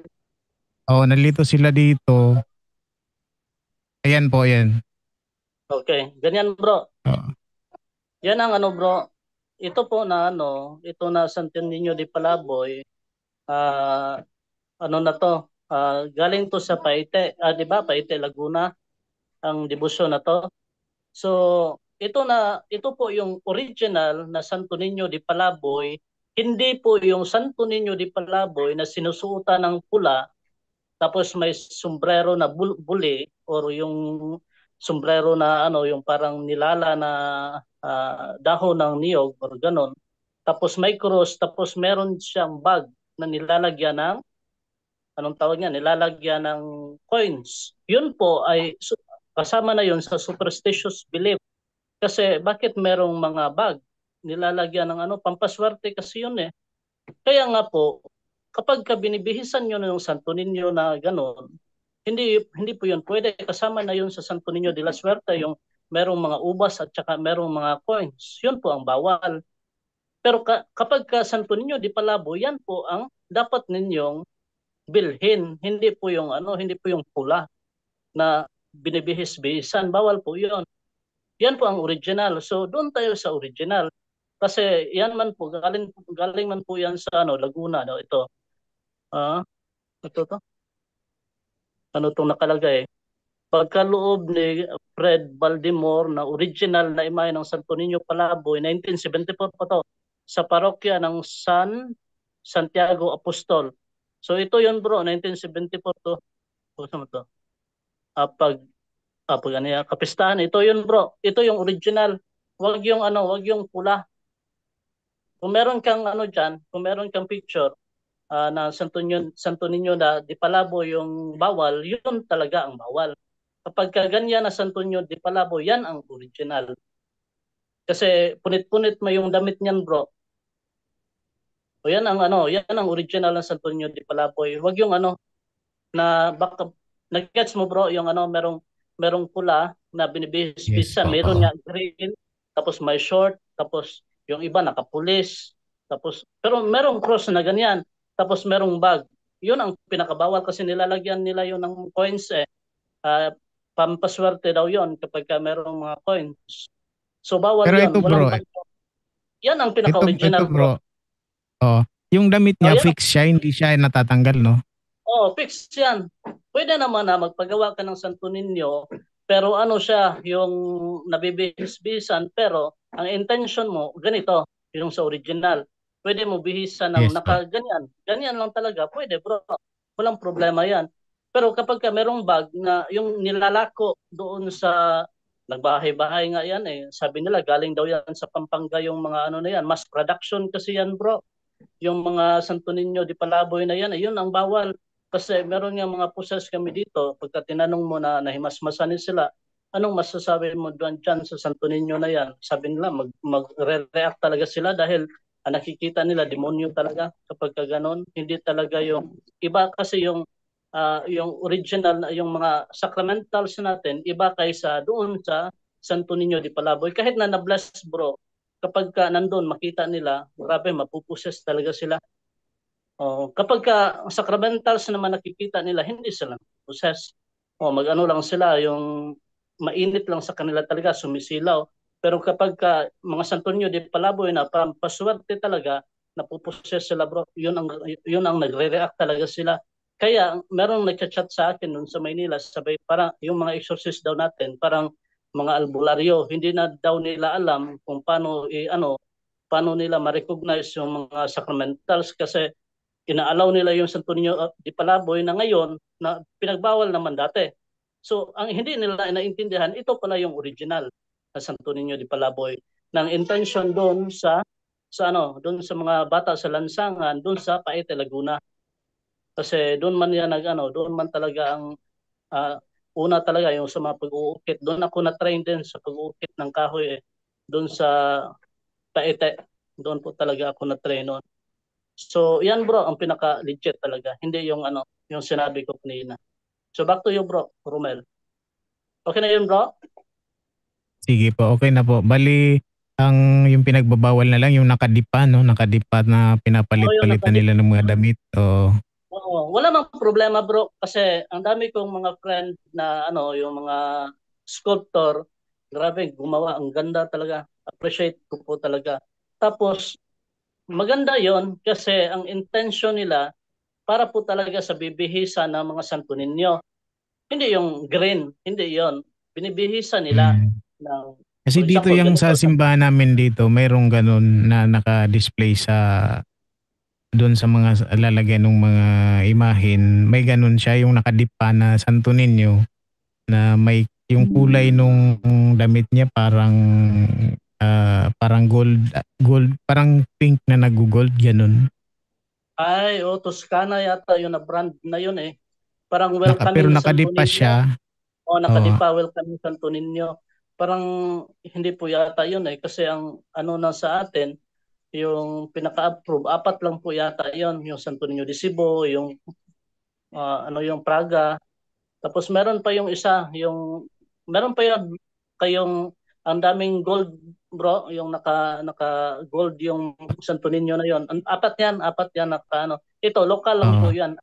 Nalito sila dito. Ayan po, ayan. Okay, ganyan bro. Yan ang ano bro, ito po na ano, ito na Santo Niño de Palaboy, ah ano na to, galing to sa Paite, 'di ba? Paite, Laguna, ang debosyon na to. So, ito po yung original na Santo Niño de Palaboy, hindi po yung Santo Niño de Palaboy na sinusuotan ng pula tapos may sombrero na buli or yung sombrero na ano, yung parang nilala na dahon ng niyog or ganon. Tapos may cross, tapos meron siyang bag na nilalagyan ng anong tawag niya, nilalagyan ng coins. Yun po ay kasama na yun sa superstitious belief. Kasi bakit merong mga bag nilalagyan ng ano, pampaswerte kasi yun eh. Kaya nga po, kapag ka binibihisan nyo ng Santo Niño na gano'n, hindi po yun pwede. Kasama na yun sa Santo Niño de la Suerte, yung merong mga ubas at saka merong mga coins. Yun po ang bawal. Pero kapag ka Santo Niño de Palabo, yan po ang dapat ninyong bilhin. Hindi po yung ano, hindi po yung pula na binibihis-bihisan. Bawal po yun. Yan po ang original. So doon tayo sa original. Kasi yan man po, galing man po yan sa ano, Laguna. No? Ito. Ito to. Ano itong nakalagay? Pagkaloob ni Fred Baldemore na original na imahe ng Santo Niño Palaboy, 1974 pa to, sa parokya ng San Santiago Apostol. So ito yun bro, 1974 to. Ano to? Kapistahan, ito yun bro. Ito yung original. Wag yung ano, wag yung pula. Kung meron kang ano diyan, kung meron kang picture na Santo Niño na di palabo yung bawal, yun talaga ang bawal. Kapag ganyan na Santo Niño di palabo, yan ang original. Kasi punit-punit mo yung damit niyan, bro. O yan ang ano, yan ang original ng Santo Niño di Palaboy. Wag yung ano na baka nag-gets mo bro, yung ano merong pula na Yes, binibihis-bisan, oo. meron nga green, tapos may short, tapos yung iba nakapulis, tapos pero merong cross na ganyan, tapos merong bag. Yun ang pinakabawal kasi nilalagyan nila yun ng coins eh. Pampaswerte daw yun kapag merong mga coins. So bawal Pero yun, ito walang bro, bag. Yan ang ito pinaka-original bro. bro, oh, yung damit Oh, niya yan. fix siya, hindi siya natatanggal, no? Oh, fix yan. Pwede naman na magpagawa ka ng Santo Niño, pero ano siya, yung nabibihis-bihisan, pero ang intention mo, ganito, yung sa original. Pwede mo bihisan ng Yes, bro. nakaganyan. Ganyan lang talaga. Pwede bro. Walang problema yan. Pero kapag ka merong bag na yung nilalako doon sa nagbahay-bahay nga yan eh. Sabi nila galing daw yan sa Pampanga yung mga ano na yan. Mass production kasi yan bro. Yung mga Santo Niño di Palaboy na yan, ayun ang bawal. Kasi meron nga mga pusas kami dito, pagka tinanong mo na nahimasmasanin sila, anong masasabi mo doon dyan sa Santo Niño na yan? Sabi nila, mag-react talaga sila dahil nakikita nila, demonyo talaga kapag ganon. Hindi talaga yung, iba kasi yung original, yung mga sacramentals natin, iba kaysa doon sa Santo Niño di Palaboy. Kahit na na-bless bro, kapag ka nandun, makita nila, grabe, mapuposes talaga sila. Kapag ka sacramentals naman nakikita nila, hindi sila possess. Mag-ano lang sila, yung mainit lang sa kanila talaga, sumisilaw. Pero kapag ka mga Santo Niño di Palaboy na paswerte talaga, napuposes sila bro, yun ang nagre-react talaga sila. Kaya merong nagchat sa akin noon sa Maynila, sabay parang yung mga exorcist daw natin, parang mga albularyo, hindi na daw nila alam kung paano nila ma-recognize yung mga sacramentals kasi inaalaw nila yung Santo Niño di Palaboy na ngayon na pinagbawal naman dati. So ang hindi nila naintindihan, ito pala yung original na Santo Niño di Palaboy. Nang intention doon doon sa mga bata sa lansangan, doon sa Paete Laguna. Kasi doon man yan doon man talaga ang una talaga yung sa mga pag-uukit. Doon ako na-train din sa pag-uukit ng kahoy eh. Doon sa Paete. Doon po talaga ako na-train noon. So, yan bro, ang pinaka-legit talaga. Hindi yung sinabi ko kanina. So, back to you bro, Romel. Okay na yun bro? Sige po, okay na po. Bali, yung pinagbabawal na lang yung nakadipa, no? Nakadipa na Yung pinapalit-palitan nila ng mga damit. wala mang problema bro kasi ang dami kong mga friend na yung mga sculptor, grabe gumawa, ang ganda talaga. Appreciate ko po talaga. Tapos, maganda yon kasi ang intention nila para po talaga sa bibihisan ng mga Santo Niño. Hindi yung green, hindi yon. Binibihisan nila Mm. ng, Kasi for dito example, yung ganito. sa simbahan namin dito, mayroong ganun na naka-display sa doon sa mga lalagyan ng mga imahen. May ganun siya yung nakadip pa na Santo Niño na may yung kulay nung damit niya parang parang gold parang pink na nag-gold ganun. Ay, Toscana yata yun na brand na yun eh. Parang Pero welcoming Santo nakadip pa Niño. siya. O Oo. nakadipa welcoming Santo Niño. Parang hindi po yata yun eh. Kasi ang ano na sa atin, yung pinaka-approve, 4 lang po yata yun. Yung Santo Niño de Cebu, yung yung Praga. Tapos meron pa yung isa, meron pa yung kayong ang daming gold bro, yung naka gold yung Santo Niño na yon. Apat yan naka ano. Ito local lang po Oo. yan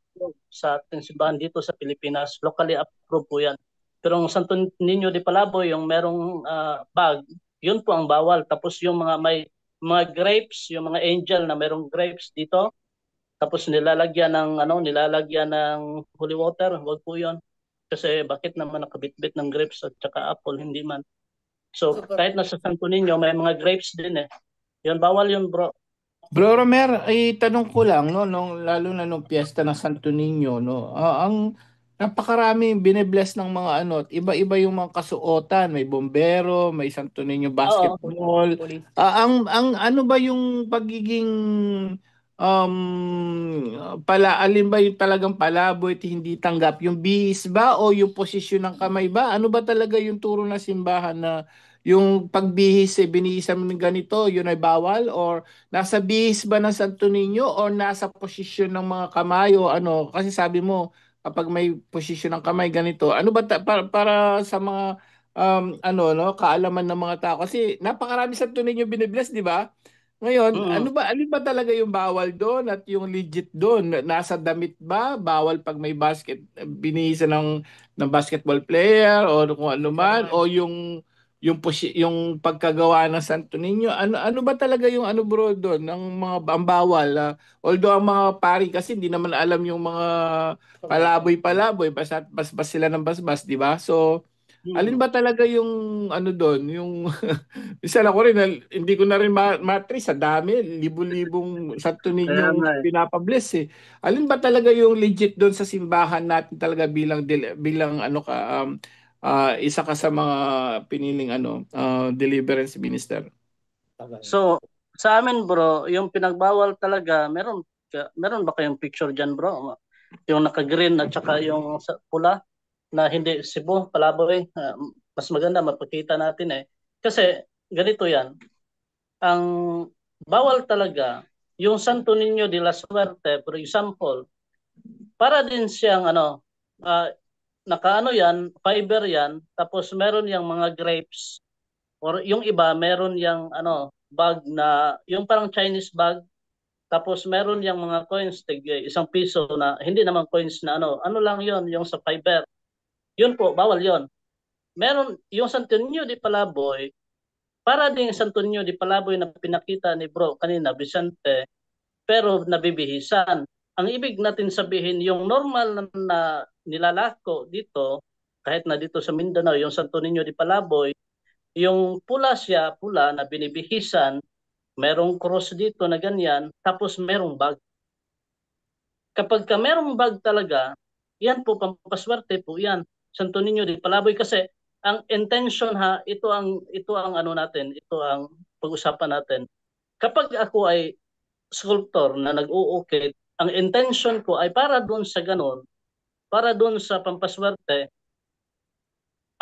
sa ating simbahan dito sa Pilipinas. Locally approved po yan. Pero ang Santo Niño de Palaboy, yung merong bag, yun po ang bawal. Tapos yung may mga grapes, yung mga angel na merong grapes dito, tapos nilalagyan ng holy water, wag po 'yon. Kasi bakit naman nakabitbit ng grapes at saka apple, hindi man. So kahit nasa Santo Niño may mga grapes din eh. 'Yon bawal 'yon, bro. Bro Romer, ay tanong ko lang, no, lalo na nung piyesta ng Santo Niño, no, ang napakarami binibless ng mga ano, at iba-iba yung mga kasuotan, may bombero, may Santo Niño Oo. basketball. Ang ano ba yung pagiging alin ba yung talagang palaboy at hindi tanggap? Yung bihis ba o yung posisyon ng kamay ba? Ano ba talaga yung turo ng simbahan na yung pagbihis binihisan mo ng ganito, yun ay bawal? Or nasa bihis ba ng Santo Niño o nasa posisyon ng mga kamay o ano? Kasi sabi mo, kapag may posisyon ng kamay ganito, ano ba para sa mga kaalaman ng mga tao? Kasi napakarami Santo Niño binibless, di ba? Ngayon, Mm. alin ba talaga yung bawal doon at yung legit doon? Nasa damit ba? Bawal pag may binihisa ng basketball player o kung ano man o yung pagkagawa ng Santo Niño. Ano ba talaga yung ano bro doon ng mga ang bawal? Although ang mga pari kasi hindi naman alam yung mga palaboy-palaboy, bas sila ng basbas, di ba? So, alin Mm. ba talaga yung ano doon, yung isa lang ko rin, hindi ko na rin matrice, sa dami, libu-libong Santo Kaya nga Niñong eh. pinapabless eh. Alin ba talaga yung legit doon sa simbahan natin talaga bilang ano ka, isa ka sa mga piniling deliverance minister? So sa amin, bro, yung pinagbawal talaga, meron ba kayong picture diyan, bro? Yung naka-green at saka yung pula na hindi Cebu, Palaboy. Mas maganda mapakita natin eh. Kasi ganito 'yan. Ang bawal talaga yung Santo Niño de la Suerte, for example, para din siyang ah, nakaano yan, fiber yan, tapos meron yang mga grapes or yung iba meron yang bag na yung parang Chinese bag, tapos meron yang mga coins tig 1 piso na hindi naman coins na ano lang yon yung sa fiber. Yun po, bawal yon. Meron yung Santo Niño de Palaboy, para din Santo Niño de Palaboy na pinakita ni bro kanina, Vicente, pero nabibihisan. Ang ibig natin sabihin, yung normal na nilalako dito, kahit na dito sa Mindanao, yung Santo Niño de Palaboy, yung pula siya, pula na binibihisan, merong cross dito na ganyan, tapos merong bag. Kapag ka merong bag talaga, yan po, pampaswerte po yan. Santo Niño de Palaboy kasi ang intention ito ang ano natin, ito ang pag-usapan natin. Kapag ako ay sculptor na nag-uukit, ang intention ko ay para doon sa ganon, para doon sa pampaswerte,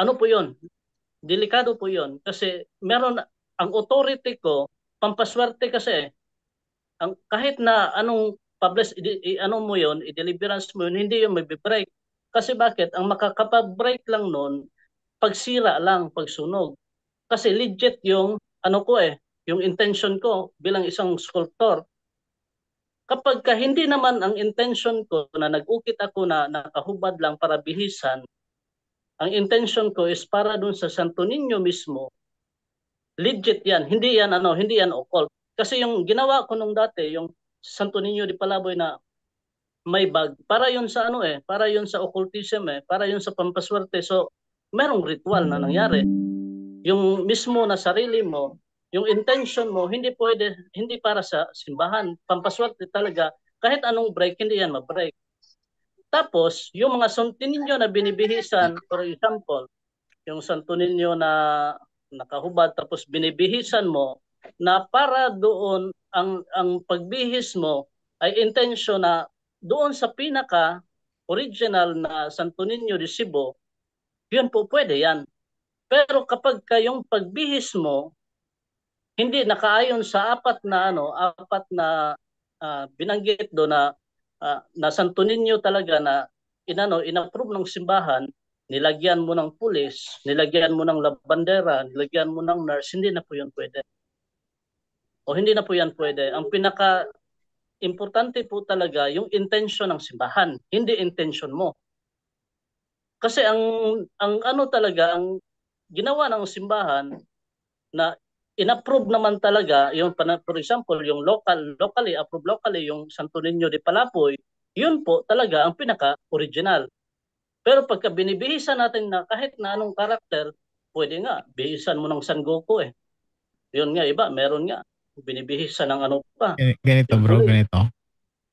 ano po yun? Delikado po yun. Kasi ang authority ko, pampaswerte kasi, kahit na anong publish, ano mo yun, i-deliverance mo yun, hindi yun may break. Kasi bakit? Ang makakapag-break lang nun, pagsira lang, pagsunog. Kasi legit yung, yung intention ko bilang isang sculptor. Kapag hindi naman ang intention ko na nag-ukit ako na nakahubad lang para bihisan, ang intention ko is para dun sa Santo Niño mismo, legit yan. Hindi yan occult. Kasi yung ginawa ko nung dati, yung Santo Niño de Palaboy na may bag, para yun sa para yun sa occultism para yun sa pampaswerte. So, merong ritual na nangyari. Yung mismo na sarili mo, yung intention mo, hindi para sa simbahan. Pampaswerte talaga. Kahit anong break, hindi yan ma-break. Tapos, yung mga Santo Niño na binibihisan, for example, yung Santo Niño na nakahubad tapos binibihisan mo na para doon ang pagbihis mo ay intensyon na doon sa pinaka original na Santo Niño de Cebu, yun po pwede yan. Pero kapag yung pagbihis mo hindi nakaayon sa apat na binanggit do na Santo Niño talaga na inapprove ng simbahan, nilagyan mo ng pulis, nilagyan mo ng labandera, nilagyan mo ng nurse, hindi na po 'yan pwede. O hindi na po 'yan pwede. Ang pinaka importante po talaga yung intention ng simbahan, hindi intention mo. Kasi ang ginawa ng simbahan na inapprove naman talaga yung for example yung locally yung Santo Niño de Palapoy, yun po talaga ang pinaka original. Pero pagka binibihisan natin na kahit na anong karakter, pwede nga bihisan mo ng San Goku yun nga iba meron nga binibihisan ng ano pa Ganito yung bro, tuloy. ganito.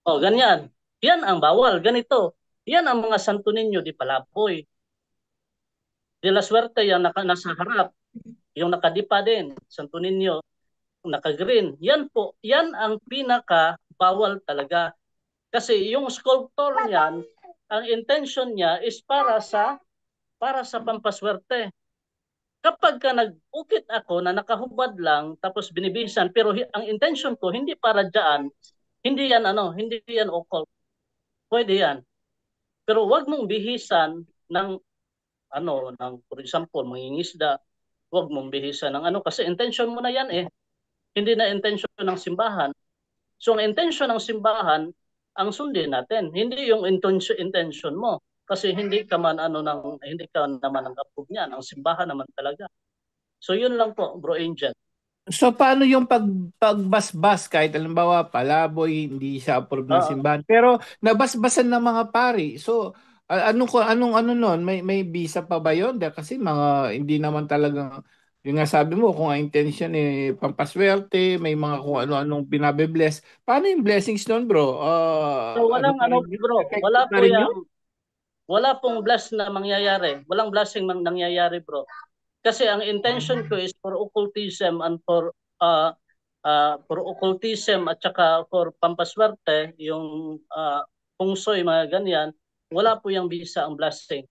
Ganyan, yan ang bawal, ganito yan ang mga Santo Niño de Palapoy. De la Suerte yan nasa harap, yung nakadipa din, Santo Niño, naka-green. Yan po, yan ang pinaka bawal talaga. Kasi yung sculptor niyan, ang intention niya is para sa pampaswerte. Kapag ka nag-ukit ako na nakahubad lang tapos binibihisan pero ang intention ko hindi para diyan, hindi yan occult. Pwede yan. Pero wag mong bihisan ng for example, mangingisda, wag mong bihisan ng kasi intention mo na yan hindi na intention ng simbahan. So ang intention ng simbahan ang sundin natin, hindi yung intention mo. Kasi hindi ka naman ang approve niyan, ang simbahan naman talaga. So yun lang po, Bro Angel. So paano yung pagbasbas kahit halimbawa palaboy hindi siya approve ng simbahan pero nabasbasan ng mga pari. So anong ano noon may visa pa ba yon? Kasi mga hindi naman talagang yung nga sabi mo kung ang intention pampaswerte, may mga kung ano-anong binabe-bless. Paano yung blessings noon, bro? So Ano walang pa rin yun? bro, Effective pa rin yun? wala pong bless na mangyayari. Walang blessing nangyayari, bro. Kasi ang intention ko is for occultism and for occultism at saka for pampaswerte, yung pungsoy, mga ganyan, wala po yung visa ang blessing.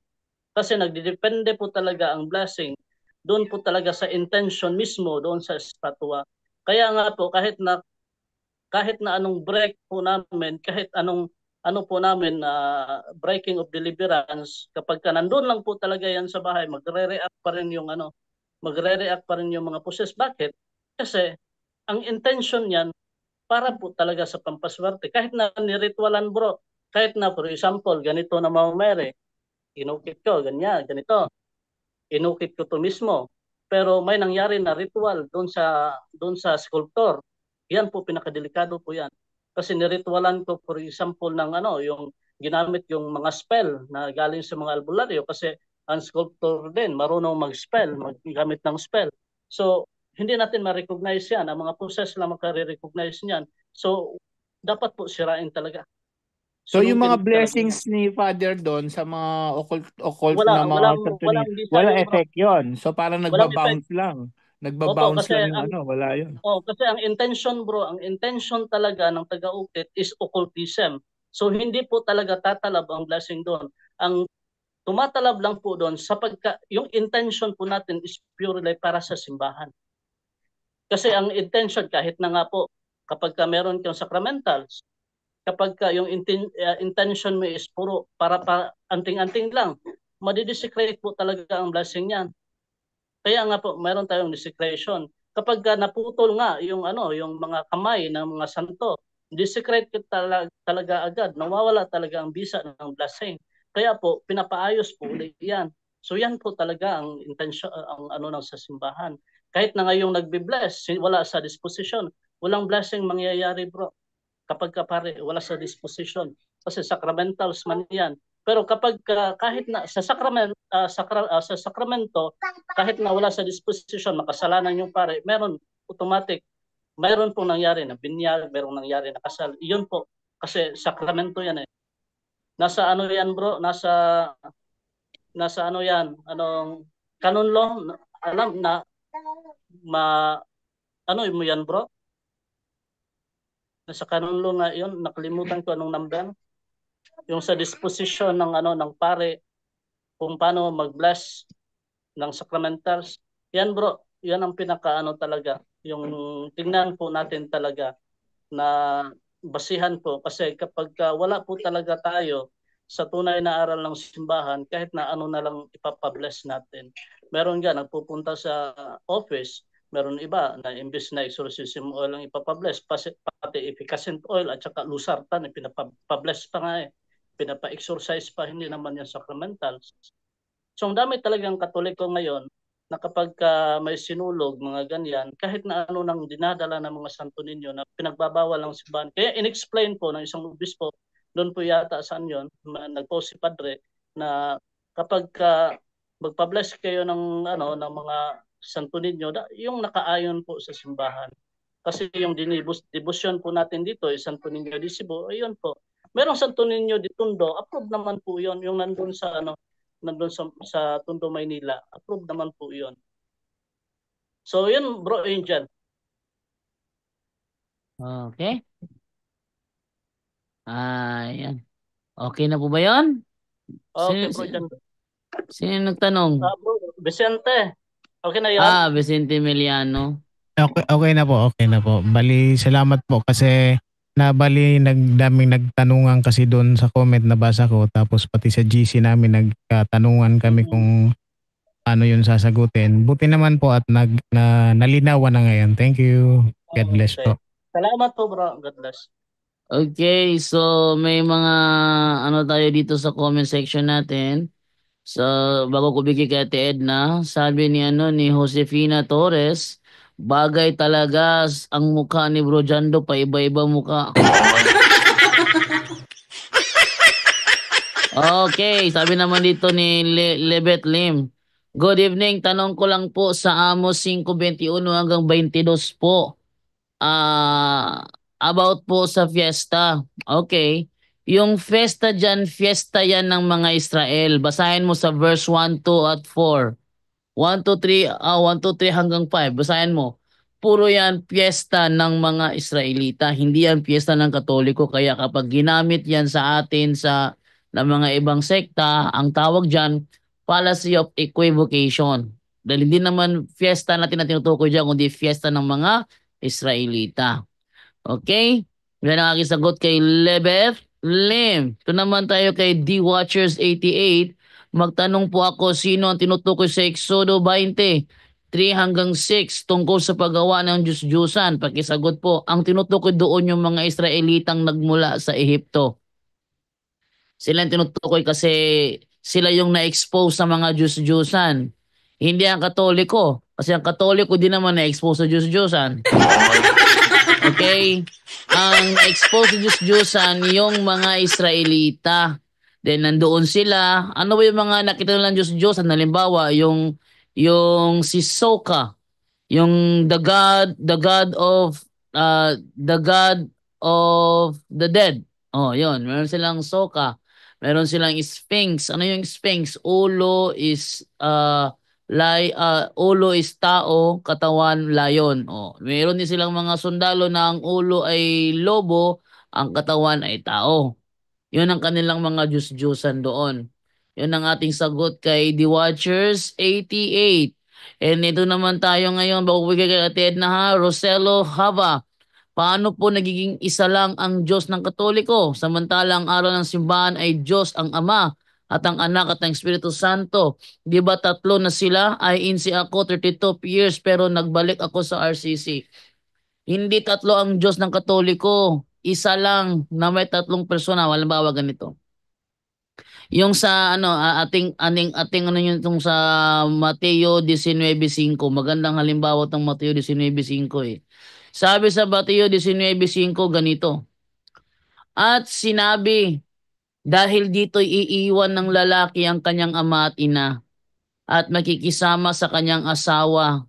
Kasi nagdidepende po talaga ang blessing doon po talaga sa intention mismo doon sa estatwa. Kaya nga po kahit na anong break po namin, kahit anong po namin breaking of deliverance, kapag ka nandun lang po talaga yan sa bahay, magre-react pa rin yung mga poses. Bakit? Kasi ang intention niyan para po talaga sa pampaswerte. Kahit na niritualan, bro, kahit na for example, ganito na mamere, inukit ko, ganito. Inukit ko to mismo. Pero may nangyari na ritual doon sa sculptor. Yan po pinakadelikado po yan. Kasi niritualan ko for example ng yung ginamit yung mga spell na galing sa mga albularyo kasi ang sculptor din marunong mag-spell, maggamit ng spell. So hindi natin ma-recognize yan. Ang mga process lang makare-recognize niyan. So dapat po sirain talaga. So yung mga Sunugin blessings ni Father doon sa mga occult na mga Santo Niño, visa wala yun, bro. effect yon. So parang Walang effect. nagbabounce lang. Opo, Nagbabounce lang yung wala yun. kasi ang intention, bro, ang intention talaga ng taga-ukit is occultism. So hindi po talaga tatalab ang blessing doon. Ang tumatalab lang po doon yung intention po natin is purely para sa simbahan. Kasi ang intention kahit na nga po kapag ka meron kang sacramentals, kapag ka yung intention mo is puro para anting-anting lang, madidesecrate po talaga ang blessing niyan. Kaya nga po meron tayong desecration. Kapag naputol nga yung mga kamay ng mga santo, desecrate talaga agad, nawawala talaga ang bisa ng blessing. Kaya po pinapaayos po ulit yan. So yan po talaga ang intention ng sa simbahan. Kahit na ngayong nagbe-bless, wala sa disposition. Walang blessing mangyayari, bro. Kapag ka pare, wala sa disposition. Kasi sacramentals man yan. Pero kapag kahit na sa sa sakramento, kahit na wala sa disposition, makasalanan yung pare, meron automatic, meron pong nangyari na binyag, meron nangyari na kasal. Iyon po, kasi sakramento yan eh. Nasa ano yan, bro? Nasa ano yan? Anong canon law? Alam na ano mo yan, bro? Nasa canon law nga yun, nakalimutan ko anong number. Yung sa disposition ng ng pare kung paano mag-bless ng sacramentals. Yan, bro. Yan ang pinakaano talaga. Yung tingnan po natin talaga na basihan po kasi kapag wala po talaga tayo sa tunay na aral ng simbahan, kahit na ano na lang ipapabless natin. Meron nga nagpupunta sa office, meron iba na imbes na exorcism oil ang ipapabless, pati efficacent oil at saka lusartan, pinapabless pa nga eh. Pinapa-exorcise pa, hindi naman yung sacramentals. So ang dami talagang Katoliko ngayon na kapag may sinulog, mga ganyan, kahit na ano nang dinadala ng mga santo ninyo na pinagbabawal ng simbahan. Kaya in-explain po ng isang obispo, doon po yata saan yun, nag-post si Padre, na kapag magpa-bless kayo ng, ng mga santo ninyo, yung nakaayon po sa simbahan. Kasi yung devotion po natin dito, Santo Niño di Cebu, ayun po. Merong Santo Niño di Tondo, approve naman po yun, yung nandun sa Tondo, Maynila. Approve naman po 'yon. So, yun, bro Angel. Okay. Ayan. Okay na po ba yun? Okay, bro Jan. Sino nagtanong? Bro, Vicente. Okay na yun? Vicente Emiliano. Okay na po, okay na po. Bali, salamat po kasi nagdaming nagtanungan kasi doon sa comment na basa ko tapos pati sa GC namin nagtanungan kami kung ano yun sasagutin. Buti naman po at nalinawan na ngayon. Thank you. God bless po. Salamat po, bro. God bless. Okay, so may mga ano tayo dito sa comment section natin. So, bago ko bigay kay Ate Edna, sabi ni Josefina Torres, bagay talaga ang mukha ni Bro Jando, pa iba-iba mukha. Okay, sabi naman dito ni Lebet Lim. Good evening, tanong ko lang po sa Amos 5:21 hanggang 22 po. About po sa fiesta. Okay. Yung fiesta dyan, fiesta yan ng mga Israel. Basahin mo sa verse 1, 2 at 4. 1, 2, 3, 1, 2, 3 hanggang 5. Basahin mo. Puro yan fiesta ng mga Israelita. Hindi yan fiesta ng Katoliko. Kaya kapag ginamit yan sa atin ng mga ibang sekta, ang tawag dyan, fallacy of equivocation. Dahil hindi naman fiesta natin na tinutukoy dyan, kundi fiesta ng mga Israelita. Okay? Yan ang aking sagot kay Lebeth Lim. Ito naman tayo kay D-Watchers88. Magtanong po ako sino ang tinutukoy sa Exodo 20, 3 hanggang 6 tungkol sa paggawa ng Diyos-Diyusan. Pakisagot po, ang tinutukoy doon yung mga Israelitang nagmula sa Ehipto. Sila ang tinutukoy kasi sila yung na-expose sa mga Diyos-Diyusan. Hindi ang Katoliko. Kasi ang Katoliko din naman na-expose sa Diyos-Diyusan. Okay? Ang expose sa Diyos-Diyosan yung mga Israelita. Then nandoon sila. Ano ba yung mga nakita nilang Diyos-Diyosan? Halimbawa, yung si Soka, yung the God of the dead. Oh, yun. Meron silang Soka. Meron silang Sphinx. Ano yung Sphinx? Ulo is tao, katawan layon. Oh, meron din silang mga sundalo na ang ulo ay lobo, ang katawan ay tao. 'Yun ang kanilang mga Diyos-Diyosan doon. 'Yun ang ating sagot kay The Watchers 88. And ito naman tayo ngayon, bago bigay kay Ate Edna ha, Rosello Hava. Paano po nagiging isa lang ang Diyos ng Katoliko? Samantalang ang aral ng simbahan ay Diyos ang Ama at ang Anak at ang Espiritu Santo. Di ba tatlo na sila? Ay insi ako 32 years pero nagbalik ako sa RCC. Hindi tatlo ang Diyos ng Katoliko. Isa lang na may tatlong persona. Halimbawa ganito. Yung sa ano ating ano yun tong sa Mateo 19:5, magandang halimbawa tong Mateo 19:5 eh. Sabi sa Mateo 19:5 ganito, at sinabi, dahil dito iiwan ng lalaki ang kanyang ama at ina at makikisama sa kanyang asawa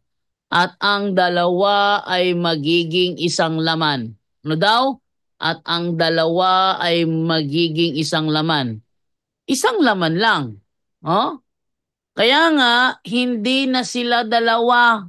at ang dalawa ay magiging isang laman. Ano daw? At ang dalawa ay magiging isang laman. Isang laman lang. Oh? Kaya nga, hindi na sila dalawa,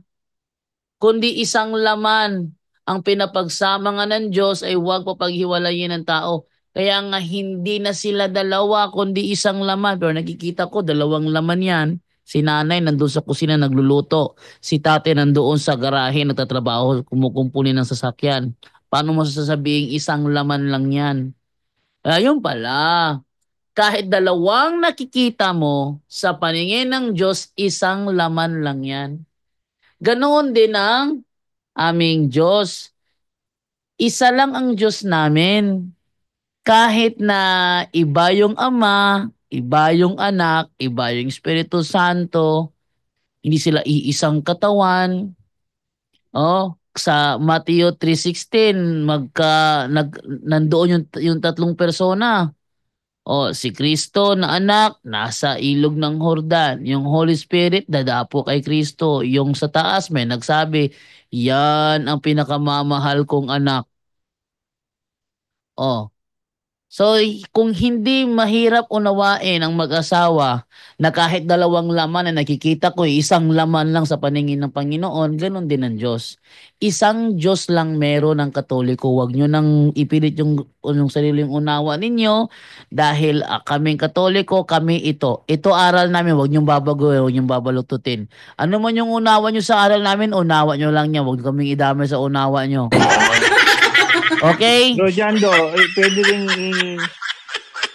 kundi isang laman. Ang pinapagsama nga ng Diyos ay huwag papaghiwalayin ng tao. Kaya nga, hindi na sila dalawa, kundi isang laman. Pero nakikita ko, dalawang laman yan. Si nanay nandun sa kusina nagluluto. Si tate nandoon sa garahe nagtatrabaho, kumukumpuni ng sasakyan. Paano mo sasabing isang laman lang yan? Ayun pala. Kahit dalawang nakikita mo, sa paningin ng Diyos, isang laman lang yan. Ganoon din ang aming Diyos. Isa lang ang Diyos namin. Kahit na iba yung Ama, iba yung Anak, iba yung Espiritu Santo, hindi sila iisang katawan. Oh, sa Mateo 3:16, nandoon yung tatlong persona. O, si Kristo na anak, nasa ilog ng Hordan. Yung Holy Spirit, dadapo kay Kristo. Yung sa taas, may nagsabi, yan ang pinakamamahal kong anak. O, so, kung hindi mahirap unawain ang mag-asawa na kahit dalawang laman na nakikita ko, isang laman lang sa paningin ng Panginoon, ganun din ang Diyos. Isang Diyos lang meron ng Katoliko. Huwag nyo nang ipilit yung sariling unawa ninyo dahil kaming Katoliko, kami ito. Ito aral namin, huwag nyo babaguhin, huwag nyo babalututin. Ano man yung unawa nyo sa aral namin, unawa nyo lang niya. Huwag kaming idamay sa unawa nyo. Okay? Bro Jando,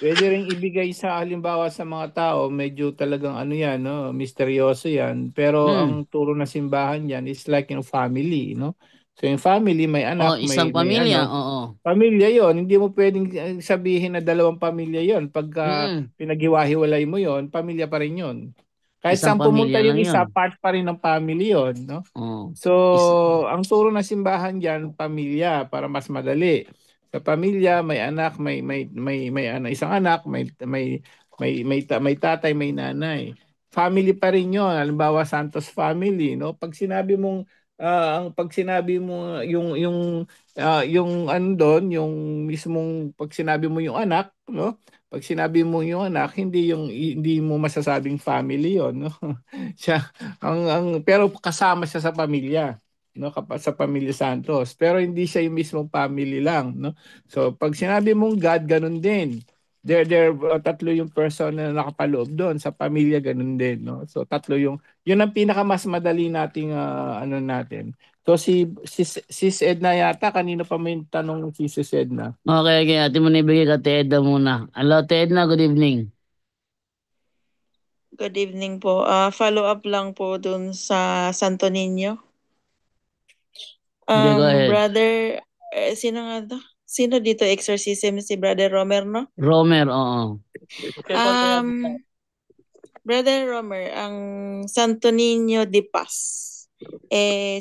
pwede ring ibigay sa halimbawa sa mga tao, medyo talagang ano yan, no? Misteryoso yan. Pero ang turo ng simbahan yan is like family, no? So yung family, may Oh, anak, isang may pamilya, ano. oo. Pamilya yon, hindi mo pwedeng sabihin na dalawang pamilya yon. Pagka Mm, pinaghiwa-hiwalay mo yon, pamilya pa rin yon. Kahit isang saan pumunta pamilya yung lang yun. isa, part pa rin ng family yon, no? Oh. So, ang turo ng simbahan diyan, pamilya para mas madali. Sa pamilya, may anak, isang anak, may tatay, may nanay. Family pa rin 'yon. Halimbawa, Santos family, no? Pag sinabi mo yung ano doon, yung mismong pag sinabi mo yung anak, no? Pag sinabi mo yung anak, hindi mo masasabing family 'yon, no? Siya pero kasama siya sa pamilya, no, sa pamilya Santos, pero hindi siya yung mismong family lang, no. So pag sinabi mong God, ganun din. Tatlo yung person na nakapaloob doon sa pamilya, ganun din, no. So tatlo yun ang pinaka mas madali nating ano natin. So si Edna yata, kanino pa may tanong si Edna? Okay, okay. Ate mo na ibigay ka, Ted muna. Hello, Ted na. Good evening. Good evening po. Follow up lang po dun sa Santo Niño. Okay, go ahead. Brother, sino nga to? Sino dito exorcism? Si Brother Romer, no? Romer, oo. Okay po, Kuya. Brother Romer, ang Santo Niño de Paz.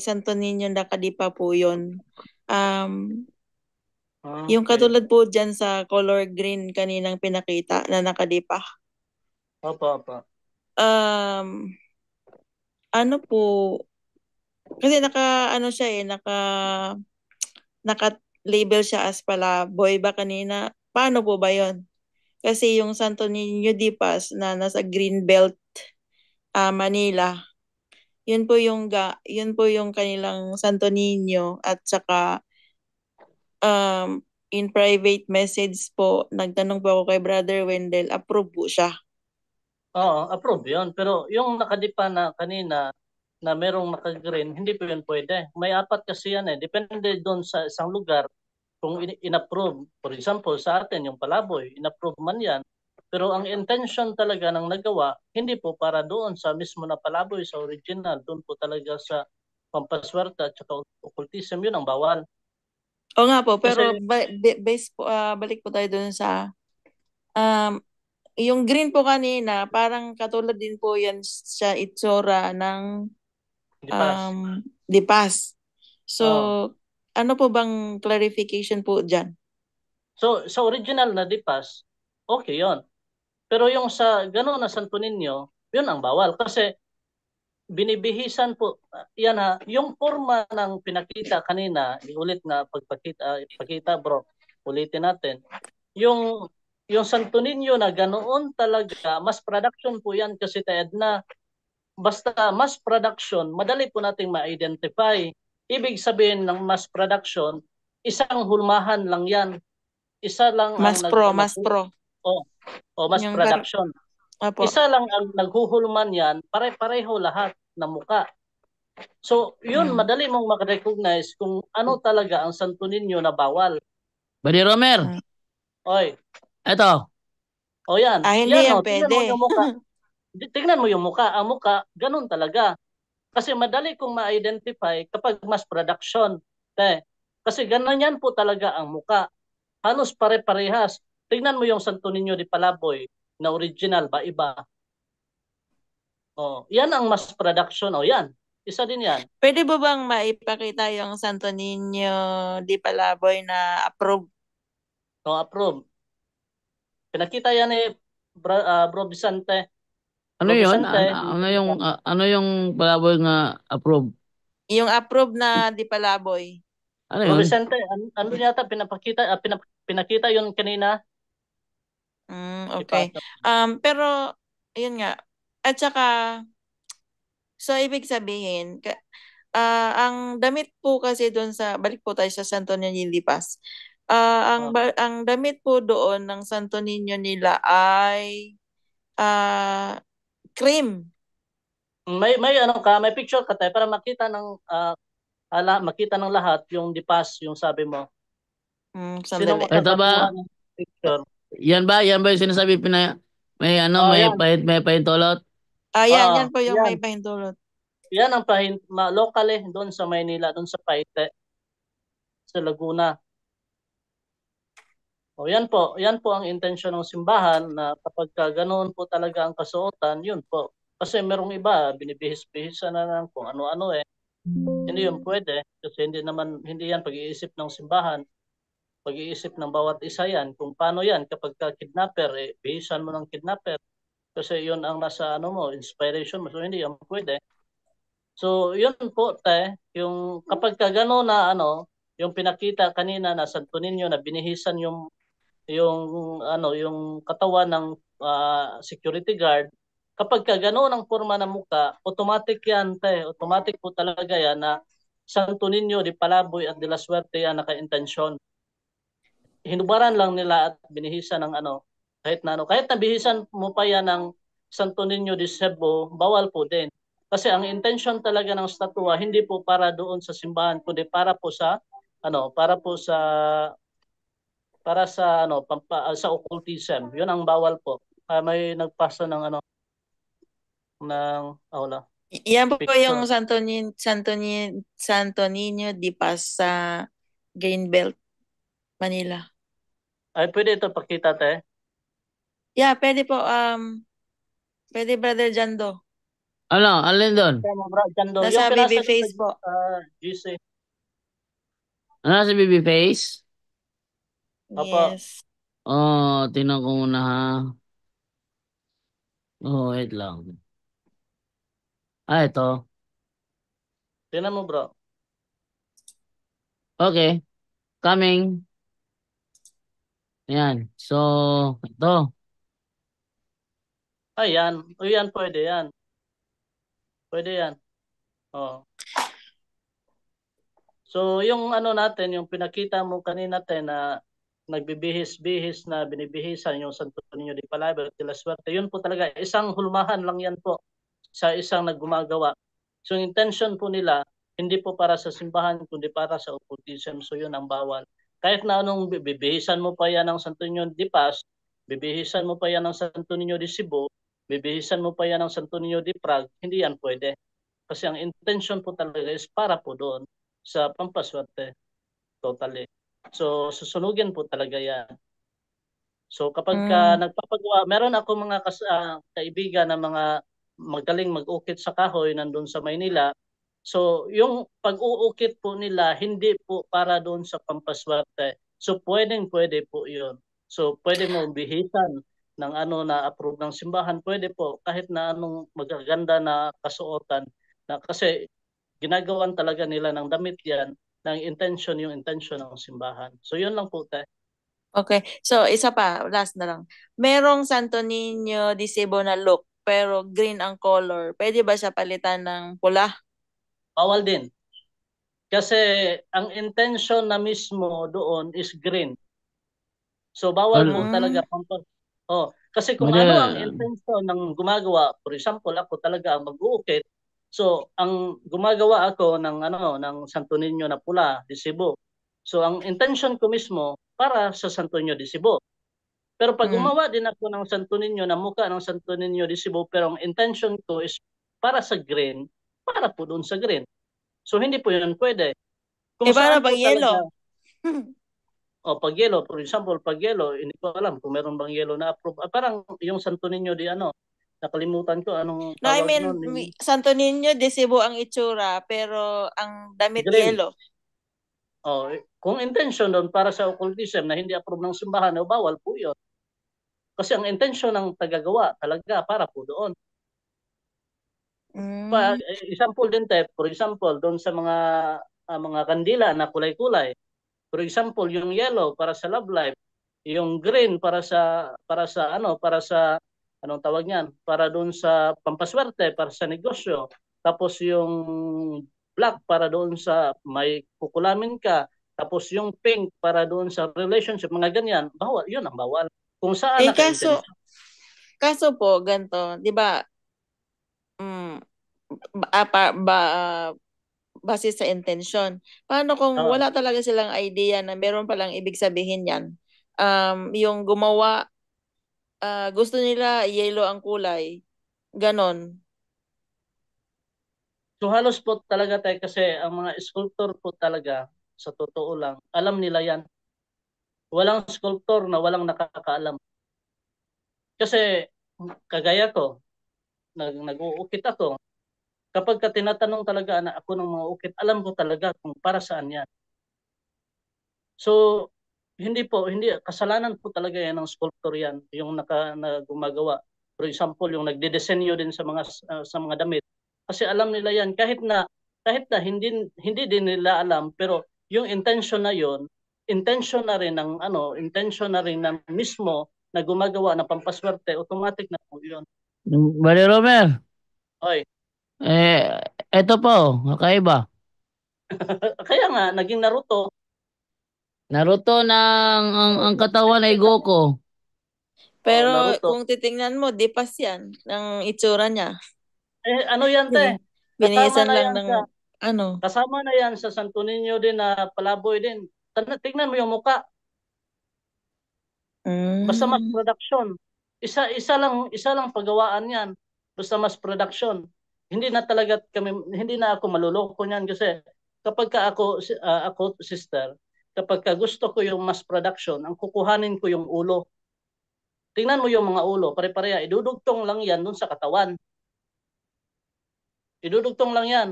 Santo Niño Nakadipa po yun. Yung Okay. katulad po dyan sa color green kaninang pinakita na nakadipa. Opo, opo. Ano po, kasi naka-label siya as pala boy ba kanina? Paano po ba yon? Kasi yung Santo Niño de Paz na nasa Greenbelt, Manila, yun po yung kanilang Santo Niño, at saka in private message po, nagtanong po ako kay Brother Wendell, approve po siya. Oo, approve yun. Pero yung nakadipa na kanina na merong naka-green, hindi po yun pwede. May apat kasi yan eh. Depende doon sa isang lugar kung in-approve. For example, sa atin, yung Palaboy, in-approve man yan. Pero ang intention talaga ng nagawa, hindi po para doon sa mismo na Palaboy, sa original. Doon po talaga sa pampaswerte at saka occultism, yun ang bawal. O nga po, pero Kasi, base po, balik po tayo doon sa Yung green po kanina, parang katulad din po yan sa itsura ng Di pas. Dipas. So, Oo. ano po bang clarification po dyan? So, sa original na Dipas, okay yon. Pero yung sa gano'n na Santo Niño, yun ang bawal. Kasi binibihisan po, yan ha, yung forma ng pinakita kanina, ulit na pagpakita bro, ulitin natin. Yung Santo Niño na ganoon talaga, mass production po yan kasi Ted na basta mass production, madali po nating ma-identify. Ibig sabihin ng mass production, isang hulmahan lang yan. Isa lang ang Mas pro. mass Yung production. Apo. Isa lang ang naghuhulman yan, pare-pareho lahat na muka. So, yun, madali mong makarecognize kung ano talaga ang Santo Niño na bawal. Buddy Romer, Oy, eto. o yan. Hindi yan Tingnan mo pwede. yung muka. Tingnan mo yung muka. Ang muka, ganun talaga. Kasi madali kong ma-identify kapag mass production. Kasi ganun yan po talaga ang muka. Halos pare-parehas. Tingnan mo yung Santo Niño de Palaboy na original ba iba. Yan ang mass production. Yan. Isa din yan. Pwede ba bang maipakita yung Santo Niño di Palaboy na approve? Approve. Pinakita yan ni Bro Vicente. Ano Bro 'yon? Vicente, Ano yung palaboy nga approve? Yung approve na di Palaboy. Ano Bro 'yon? Vicente, ano yata pinakita yun kanina? Okay. Pero yun nga. At saka so ibig sabihin ang damit po kasi doon sa balik po tayo sa Santo Niño Lipas. Ang damit po doon ng Santo Niño nila ay cream. May picture ka tayo para makita ng lahat yung dipas yung sabi mo. Sino Sandali. Ito makakakuha ba? ng picture? Yan ba yung sinasabi may Yan. may pahintulot? Yan po yung Yan. may pahintulot. Yan ang local doon sa Maynila, doon sa Paite, sa Laguna. Yan po ang intensyon ng simbahan na kapag ganoon po talaga ang kasuotan, yun po. Kasi merong iba, binibihis-bihisan na lang kung ano-ano Hindi yun pwede kasi hindi yan pag-iisip ng simbahan. Pag-iisip ng bawat isa yan. Kung paano yan kapag kidnapper, bihisan mo ng kidnapper. Kasi yun ang nasa inspiration mo. So hindi yan pwede. So yun po yung kapag gano'n na yung pinakita kanina na Santo Niño na binihisan yung katawan ng security guard, kapag gano'n ang forma ng muka, automatic yan automatic po talaga yan na Santo Niño de Palaboy at de la Suerte yan naka-intensyon. Hinubaran lang nila at binihisan ng kahit nabihisan mo pa yan ng Santo Niño de Cebu, bawal po din. Kasi ang intention talaga ng statua hindi po para doon sa simbahan kundi para po sa sa occultism. 'Yun ang bawal po. May nagpasa ng wala. Yan po Picture. yung Santo Niño di Paz sa Greenbelt, Manila. Ay, pwede ito pakita Yeah, pwede po. Pwede Brother Jando. Alin doon? Nasa BB Face po. GC. Sa BB Face? Opo. Yes. Tingnan ko muna ha. Wait lang. Ito. Tingnan mo, bro. Okay. Coming. Ayan. So, ito. Ayan. Yan, pwede yan. Pwede yan. So, yung natin, yung pinakita mo kanina na nagbibihis-bihis na binibihisan yung Santo Niño de Palaboy at de la Suerte, yun po talaga, isang hulmahan lang yan po sa isang naggumagawa. So, yung intention po nila, hindi po para sa simbahan, kundi para sa occultism. So, yun ang bawal. Kahit na anong bibihisan mo pa yan ng Santo Niño de Paz, bibihisan mo pa yan ng Santo Niño de Cebu, bibihisan mo pa yan ng Santo Niño de Prague, hindi yan pwede. Kasi ang intention po talaga is para po doon sa pampaswerte. Totally. So, susunugin po talaga yan. So kapag nagpapagawa, meron ako mga kaibigan na mga magaling mag-ukit sa kahoy nandun sa Maynila. So yung pag-uukit po nila hindi po para doon sa pampaswerte. So pwede po 'yun. So pwede mo bihisan ng ano na approve ng simbahan, pwede po kahit na anong magaganda na kasuotan na kasi ginagawan talaga nila ng damit 'yan ng intention yung intention ng simbahan. So yun lang po te. Okay. So, isa pa, last na lang. Merong Santo Niño de Cebu na look, pero green ang color. Pwede ba siya palitan ng pula? Bawal din. Kasi ang intention na mismo doon is green. So bawal po talaga. Kasi kung ano ang intention ng gumagawa, for example, ako talaga ang mag-uukit. So ang gumagawa ako ng ng Santo Niño na pula de Cebu. So ang intention ko mismo para sa Santo Niño de Cebu. Pero pag gumawa din ako ng Santo Niño na mukha ng Santo Niño de Cebu, pero ang intention ko is para sa green, para po doon sa green. So hindi po yun pwede. Kung para saan po pag yelo? talaga, pag yelo, for example, pag yelo, hindi ko alam kung meron bang yelo na approve. Parang yung Santo Niño di nakalimutan ko anong No, I tawag mean, nun. Santo Niño de Cebu ang itsura, pero ang damit Green. yelo. Kung intention doon para sa occultism na hindi approve ng simbahan, bawal po yun. Kasi ang intention ng tagagawa talaga para po doon. Example din tayo, for example, doon sa mga kandila na kulay-kulay. For example, yung yellow para sa love life, yung green para sa anong tawag niyan? Para doon sa pampaswerte, para sa negosyo. Tapos yung black para doon sa may kukulamin ka. Tapos yung pink para doon sa relationship, mga ganyan. Bawal, yun ang bawal. Kung saan naka-intention. Kaso po, ganito, di ba, base sa intention. Paano kung wala talaga silang idea na meron palang ibig sabihin yan? Yung gumawa, gusto nila yellow ang kulay. Ganon. So halos po talaga tayo kasi ang mga sculptor po talaga, sa totoo lang, alam nila yan. Walang sculptor na walang nakakaalam. Kasi kagaya ko, nag-uukit ako, kapag tinatanong talaga na ako ng mga ukit, alam ko talaga kung para saan yan. So, hindi kasalanan po talaga yan ng sculptor yan, yung na gumagawa. For example, yung nagdidesenyo din sa mga damit. Kasi alam nila yan, kahit na hindi din nila alam, pero yung intention na yon, intention na rin ng mismo na gumagawa ng pampaswerte, automatic na po yun. Bali Romer. Oy. Eto po, kakaiba. Kaya nga, naging Naruto. Naruto ang katawan ay Goku. Pero kung titingnan mo, di pas yan ng itsura niya. Ano yan, te? Binihisan lang ng Kasama na yan sa Santo Niño din na palaboy din. Tingnan mo yung muka. Basta mas production. Isa lang paggawaan yan. Basta mas production. Hindi na ako maluloko niyan kasi kapag ako sister, kapag gusto ko yung mass production, ang kukuhanin ko yung ulo. Tingnan mo yung mga ulo, pare-pareha, idudugtong lang yan dun sa katawan. Idudugtong lang yan.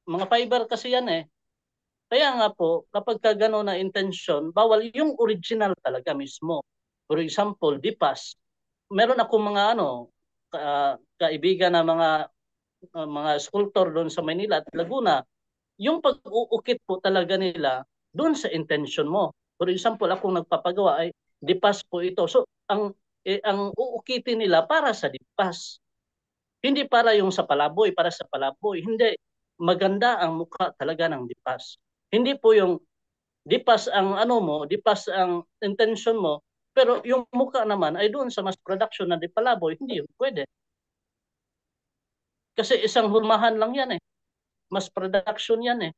Mga fiber kasi yan eh. Kaya nga po, kapag gano'n na intention, bawal yung original talaga mismo. For example, dipas. Meron akong mga kaibigan na mga sculptor doon sa Manila at Laguna. Yung pag-uukit po talaga nila doon sa intention mo. For example, akong nagpapagawa ay dipas po ito. So, ang uukitin nila para sa dipas. Hindi para yung sa palaboy, para sa palaboy. Hindi. Maganda ang mukha talaga ng dipas. Hindi po yung dipas ang dipas ang intention mo, pero yung mukha naman ay doon sa mass production na palaboy, hindi yun pwede. Kasi isang hulmahan lang yan eh. Mass production yan eh.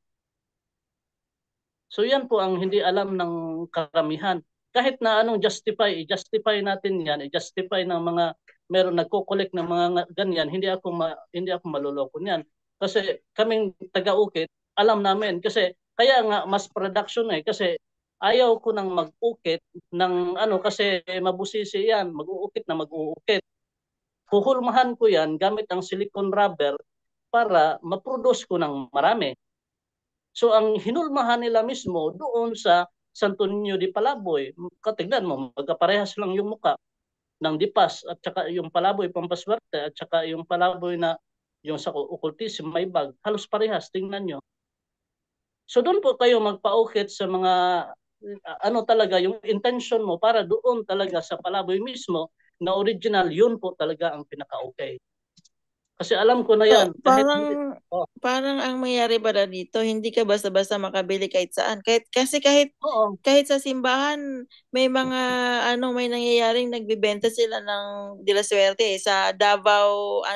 So yan po ang hindi alam ng karamihan. Kahit na anong i-justify natin yan, i-justify ng mga meron nagko-collect ng mga ganyan, hindi ako maluloko niyan. Kasi kaming taga-ukit, alam namin kasi kaya nga mas production kasi ayaw ko nang mag-ukit ng ano kasi mabusisi yan, mag-uukit na mag-uukit. Huhulmahan ko yan gamit ang silicone rubber para ma-produce ko ng marami. So ang hinulmahan nila mismo doon sa Santo Niño de Palaboy, katignan mo, magkaparehas lang yung muka ng Dipas at saka yung Palaboy Pampaswerte at saka yung Palaboy na yung sa occultism may bag, halos parehas, tingnan nyo. So doon po kayo magpaukit sa mga ano talaga yung intention mo para doon talaga sa Palaboy mismo na original, yun po talaga ang pinaka-okay. Kasi alam ko na yan. Parang ang mayari ba dito, hindi ka basta-basta makabili kahit saan. Kahit Oo. kahit sa simbahan, may mga may nangyayaring nagbibenta sila ng De La Suerte sa Davao,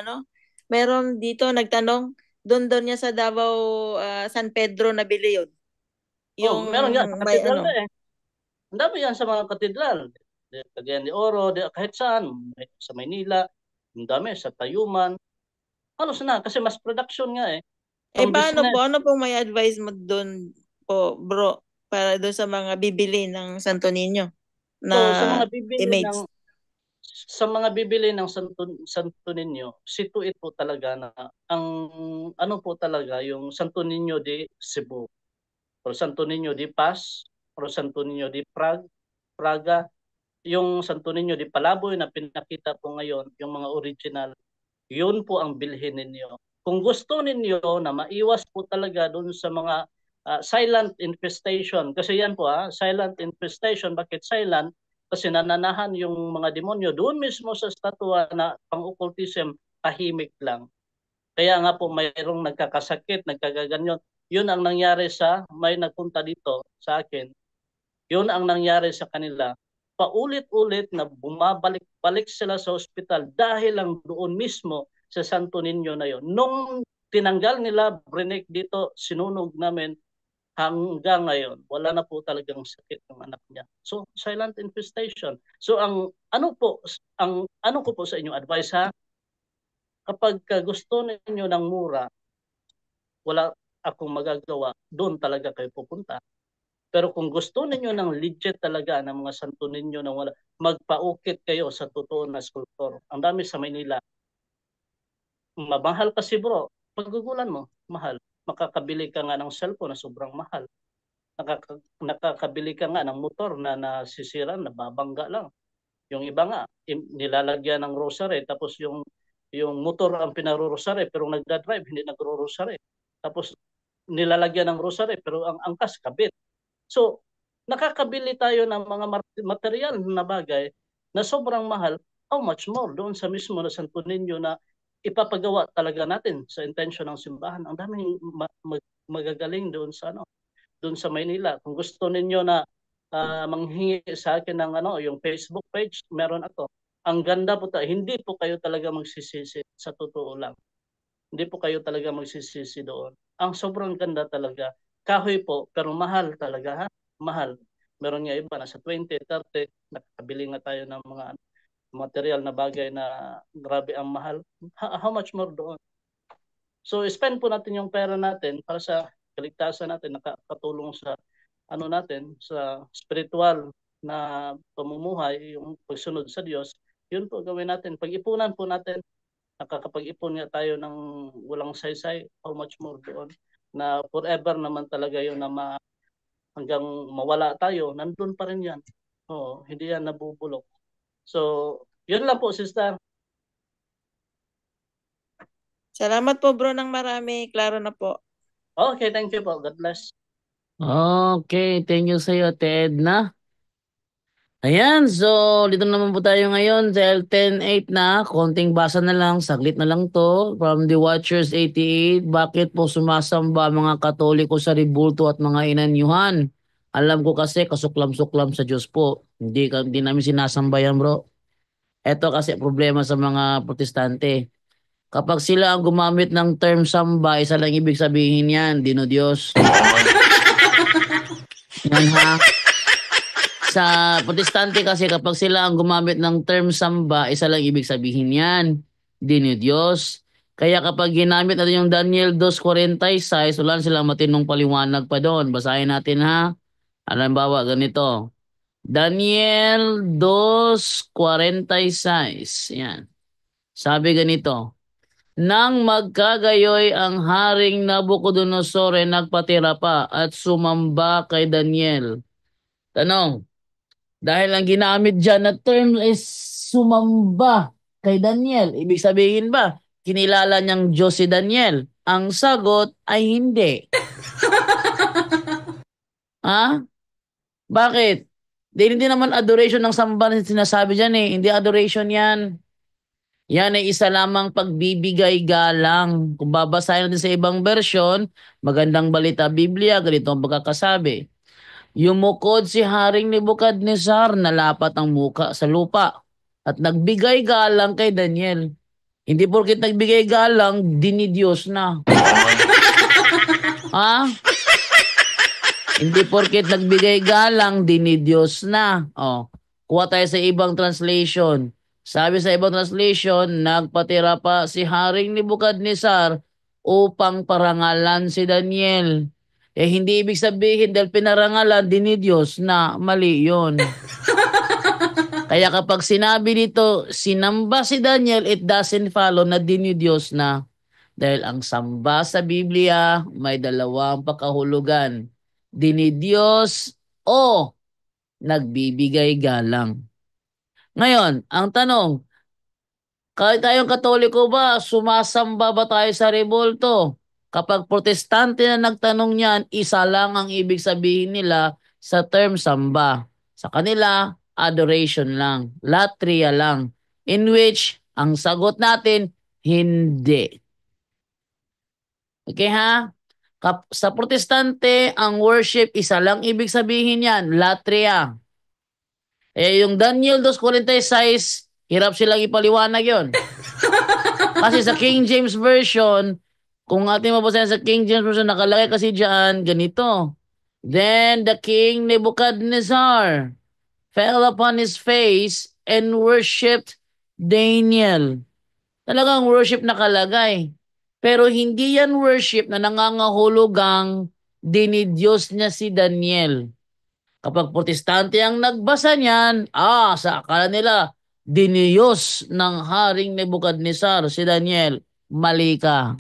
meron dito nagtanong, doon niya sa Davao, San Pedro nabili yun. Yung meron yan sa may katedral eh. Ang dami yan sa mga katedral. Cagayan de Oro, kahit saan. Sa Maynila, ang dami, sa Tayuman. Halos na, kasi mas production nga eh. Paano po may advice mo doon po, bro, para doon sa mga bibili ng Santo Niño na sa images? mga bibili ng Santo Niño, situate po talaga na ang ano po talaga yung Santo Niño de Cebu o Santo Niño de Paz o Santo Niño de Praga, yung Santo Niño de Palaboy na pinakita po ngayon, yung mga original, yun po ang bilhin ninyo. Kung gusto ninyo na maiwas po talaga doon sa mga silent infestation, kasi yan po silent infestation, bakit silent? Kasi nananahan yung mga demonyo doon mismo sa statua na pang-occultism, tahimik lang. Kaya nga po mayroong nagkakasakit, nagkagaganyon. Yun ang nangyari sa may nagpunta dito sa akin. Yun ang nangyari sa kanila. Paulit-ulit na bumabalik-balik sila sa ospital dahil lang doon mismo sa Santo Niño na yon. Nung tinanggal nila Brenek dito, sinunog namin, hanggang ngayon, wala na po talagang sakit ng anak niya. So, silent infestation. So, ang ano ko po sa inyo advice kapag gusto niyo ng mura, wala akong magagawa, doon talaga kayo pupunta. Pero kung gusto ninyo ng legit talaga ng mga Santo Niño na wala, magpaukit kayo sa totoo na sculptor. Ang dami sa Maynila. Mabahal kasi bro, paggugulan mo, mahal. Makakabili ka nga ng cellphone na sobrang mahal. Nakakabili ka nga ng motor na nasisira, nababangga lang. Yung iba nga, nilalagyan ng rosary, tapos yung motor ang pinarorosary, pero nagdadrive, hindi nagro-rosary. Tapos nilalagyan ng rosary, pero ang angkas, kabit. So, nakakabili tayo ng mga material na bagay na sobrang mahal. How much more doon sa mismo na Santo Niño na ipapagawa talaga natin sa intention ng simbahan. Ang daming magagaling doon sa doon sa Maynila. Kung gusto ninyo na manghingi sa akin ng yung Facebook page, meron ako. Ang ganda po hindi po kayo talaga magsisisi sa totoo lang. Hindi po kayo talaga magsisisi doon. Ang sobrang ganda talaga. Kahoy po, pero mahal talaga Mahal. Meron nga iba na sa 20, 30, nakakabili nga tayo ng mga material na bagay na grabe ang mahal. How much more doon? So, spend po natin yung pera natin para sa kaligtasan natin, nakakatulong sa natin, sa spiritual na pamumuhay, yung pagsunod sa Diyos. Yun po gawin natin. Pag-ipunan po natin, nakakapag-ipon nga tayo ng walang saysay, how much more doon na forever naman talaga yun na hanggang mawala tayo, nandun pa rin yan. Hindi yan nabubulok. So, yun lang po, sister. Salamat po bro ng marami, klaro na po. Okay, thank you po. God bless. Okay, thank you sa iyo, Ted na. Ayan, so dito naman po tayo ngayon dahil 10:08 na, konting basa na lang, saglit na lang to from The Watchers 88. Bakit po sumasamba mga Katoliko sa ribulto at mga inanyuhan? Alam ko kasi kasuklam-suklam sa Diyos po. Hindi namin sinasamba yan, bro. Ito kasi problema sa mga protestante. Kapag sila ang gumamit ng term samba, isa lang ibig sabihin yan, Dino Diyos. Yan ha. Sa protestante kasi kapag sila ang gumamit ng term samba, isa lang ibig sabihin yan, Dino Diyos. Kaya kapag ginamit natin yung Daniel 2:46, wala silang matinong paliwanag pa doon. Basahin natin ha. Halimbawa, ganito. Daniel 2:46. Yan. Sabi ganito. Nang magkagayoy ang haring Nabucodonosor ay nagpatira pa at sumamba kay Daniel. Tanong, dahil ang ginamit dyan na term is sumamba kay Daniel, ibig sabihin ba, kinilala niyang Diyos si Daniel? Ang sagot ay hindi. Ha? Bakit? Hindi naman adoration ng samba na sinasabi dyan eh. Hindi adoration yan. Yan ay isa lamang pagbibigay galang. Kung babasahin natin sa ibang version, magandang balita Biblia, ganito ang pagkakasabi. Yumukod si Haring Nebukadnezar, nalapat ang muka sa lupa at nagbigay galang kay Daniel. Hindi porket nagbigay galang, dinidiyos na. Ha? Hindi porket nagbigay galang, dinidiyos na. Oh, kuha tayo sa ibang translation. Sabi sa ibang translation, nagpatira pa si Haring Nebukadnezar upang parangalan si Daniel. Hindi ibig sabihin dahil pinarangalan, dinidiyos na. Mali yun. Kaya kapag sinabi dito, sinamba si Daniel, it doesn't follow na dinidiyos na. Dahil ang samba sa Biblia may dalawang pakahulugan. Dinidiyos o nagbibigay galang. Ngayon, ang tanong, kahit tayong Katoliko ba, sumasamba ba tayo sa rebulto? Kapag protestante na nagtanong niyan, isa lang ang ibig sabihin nila sa term samba. Sa kanila, adoration lang, latria lang. In which, ang sagot natin, hindi. Okay ha? Sa protestante, ang worship, isa lang ibig sabihin yan, latria. Yung Daniel 2:46, hirap silang ipaliwanag yon. Kasi sa King James Version, kung ating mabasahin sa King James Version, nakalagay kasi dyan, ganito. Then the king Nebuchadnezzar fell upon his face and worshipped Daniel. Talagang worship nakalagay. Pero hindi yan worship na nangangahulugang dinidiyos niya si Daniel. Kapag protestante ang nagbasa niyan, sa akala nila, diniyos ng Haring Nebukadnezar si Daniel. Mali ka.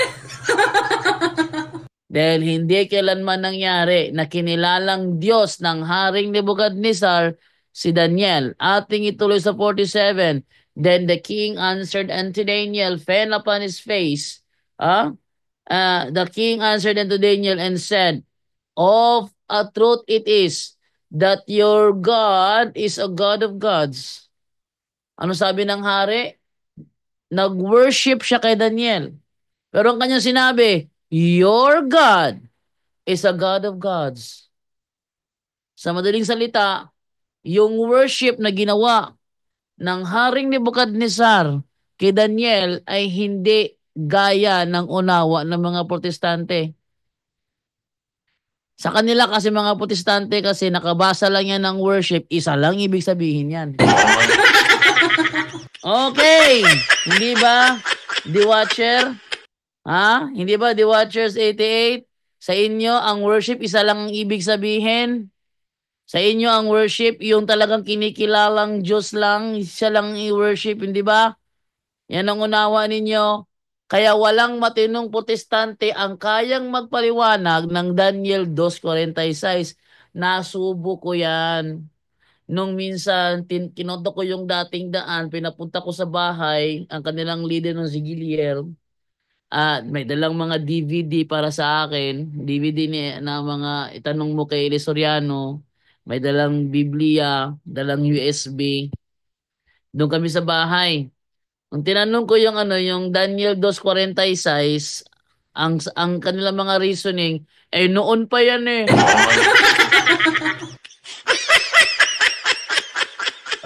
Dahil hindi kailanman nangyari na kinilalang Diyos ng Haring Nebukadnezar si Daniel. Ating ituloy sa 47. Then the king answered unto Daniel, fell upon his face. The king answered unto Daniel and said, of a truth it is that your God is a God of gods. Ano sabi ng hari? Nag-worship siya kay Daniel. Pero ang kanyang sinabi, your God is a God of gods. Sa madaling salita, yung worship na ginawa ng Haring Nebukadnezar kay Daniel ay hindi gaya ng unawa ng mga protestante. Sa kanila kasi mga protestante kasi nakabasa lang yan ng worship, isa lang ibig sabihin yan. Okay, hindi ba? The Watcher? Hindi ba The Watchers 88? Sa inyo, ang worship, isa lang ang ibig sabihin. Sa inyo, ang worship, yung talagang kinikilalang Diyos lang, siya lang i-worship, hindi ba? Yan ang unawa ninyo. Kaya walang matinong protestante ang kayang magpaliwanag ng Daniel 2:46. Nasubo ko yan. Nung minsan, kinoto ko yung dating daan, pinapunta ko sa bahay, ang kanilang leader ng si Guillermo, at may dalang mga DVD para sa akin, DVD na mga itanong mo kay Eli Soriano, may dalang Biblia, dalang USB. Doon kami sa bahay. Nung tinanong ko yung yung Daniel 2:46, ang kanilang mga reasoning, noon pa yan eh.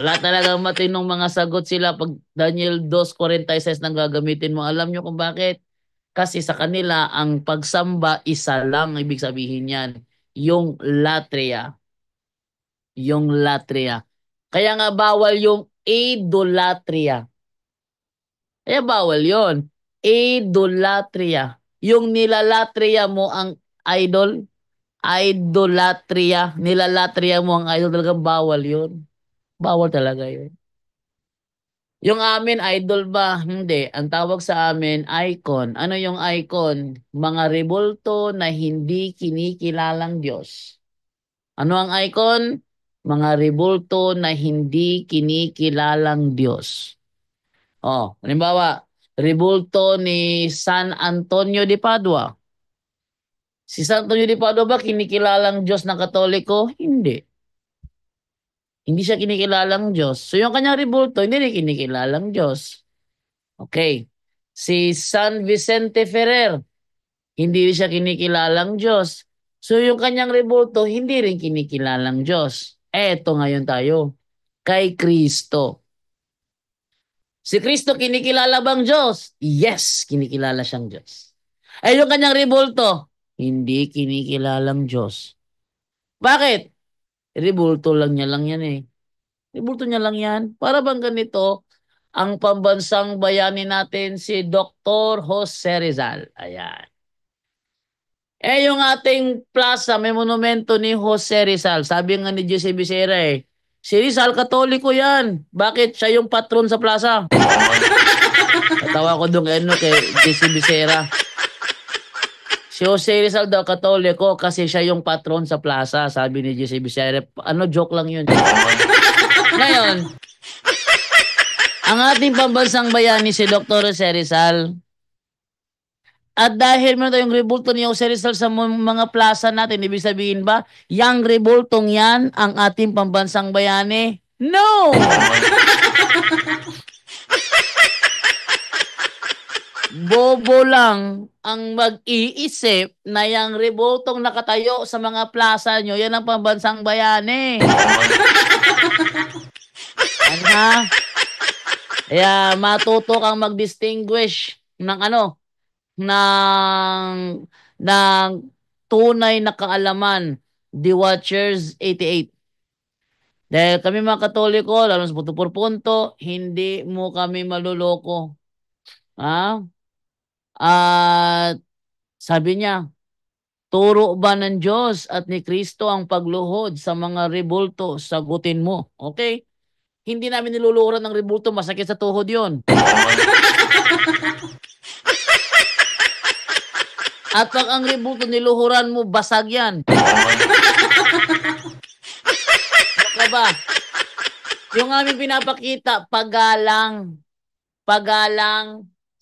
Wala talagang matinong mga sagot sila pag Daniel 2:46 nang gagamitin mo. Alam nyo kung bakit? Kasi sa kanila, ang pagsamba, isa lang ibig sabihin yan. Yung latria. Yung latria. Kaya nga bawal yung idolatria. Kaya bawal yon. Idolatria. Yung nilalatria mo ang idol, Idolatria. Nilalatria mo ang idol, talagang bawal yun. Bawal talaga yun. Yung amin, idol ba? Hindi. Ang tawag sa amin, icon. Ano yung icon? Mga rebulto na hindi kinikilalang Diyos. Ano ang icon? Mga rebulto na hindi kinikilalang Diyos. Oh, halimbawa, rebulto ni San Antonio de Padua. Si San Antonio de Padua ba kinikilalang Diyos ng Katoliko? Hindi. Hindi siya kinikilalang Diyos. So yung kanyang rebulto, hindi rin kinikilalang Diyos. Okay. Si San Vicente Ferrer, hindi rin siya kinikilalang Diyos. So yung kanyang rebulto, hindi rin kinikilalang Diyos. Eto ngayon tayo. Kay Kristo. Si Kristo kinikilala bang Diyos? Yes, kinikilala siyang Diyos. Eh yung kanyang rebulto, hindi kinikilalang Diyos. Bakit? Rebulto lang yan eh. Rebulto niya lang yan. Para bang ganito, ang pambansang bayani natin si Dr. Jose Rizal. Ayan. Eh yung ating plaza, may monumento ni Jose Rizal. Sabi nga ni Jose Becerra eh, si Rizal, Katoliko yan. Bakit? Siya yung patron sa plaza. Natawa ko doon kay Jose Becerra. Si Jose Rizal daw Katoliko kasi siya yung patron sa plaza, sabi ni Jose Becerra. Ano, joke lang yun. Ngayon, ang ating pambansang bayani si Dr. Jose Rizal, at dahil meron tayong rebulto ni Jose Rizal sa mga plaza natin, ibig sabihin ba, yang rebultong yan ang ating pambansang bayani? No! Bobo lang ang mag-iisip na yung rebultong nakatayo sa mga plaza nyo, yan ang pambansang bayani. Ano ha? Kaya matuto kang mag-distinguish ng ng tunay na kaalaman. The Watchers 88. Dahil kami mga Katoliko, lalo sa punto, hindi mo kami maluloko. Ha? At sabi niya, turo ba ng Diyos at ni Kristo ang pagluhod sa mga rebulto? Sagutin mo. Okay? Hindi namin niluluhuran ng rebulto, masakit sa tuhod yon. At pag ang rebulto niluhuran mo, basag yan. Ano ba? Yung aming pinapakita, pagalang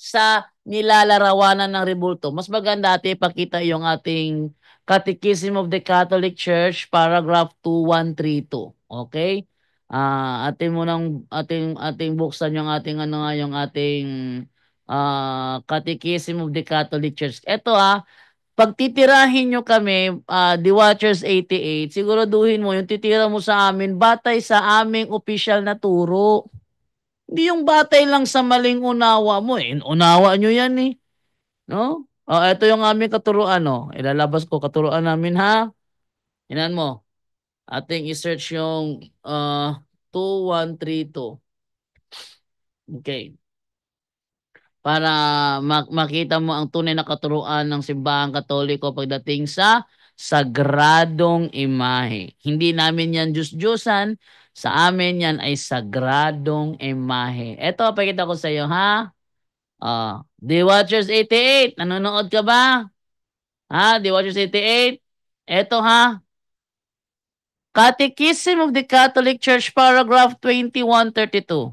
sa nilalarawanan ng rebulto. Mas maganda natin ipakita yung ating Catechism of the Catholic Church, paragraph 2132. Okay? Ating buksan yung ating Catechism of the Catholic Church. Ito pag titirahin nyo kami, The Watchers 88, siguraduhin mo yung titira mo sa amin batay sa aming opisyal na turo. Hindi yung batay lang sa maling unawa mo. Unawa nyo yan eh. No? Ito yung aming katuruan. Ilalabas ko katuruan namin ha. Inan mo. Ating isearch yung 2132. Okay. Para makita mo ang tunay na katuruan ng simbahang Katoliko pagdating sa sagradong imahe. Hindi namin yan Diyos-Diyosan. Sa amin yan ay sagradong imahe. Ito, pakita ko sa iyo, ha? The Watchers 88, nanonood ka ba? The Watchers 88? Ito, ha? Catechism of the Catholic Church, paragraph 2132.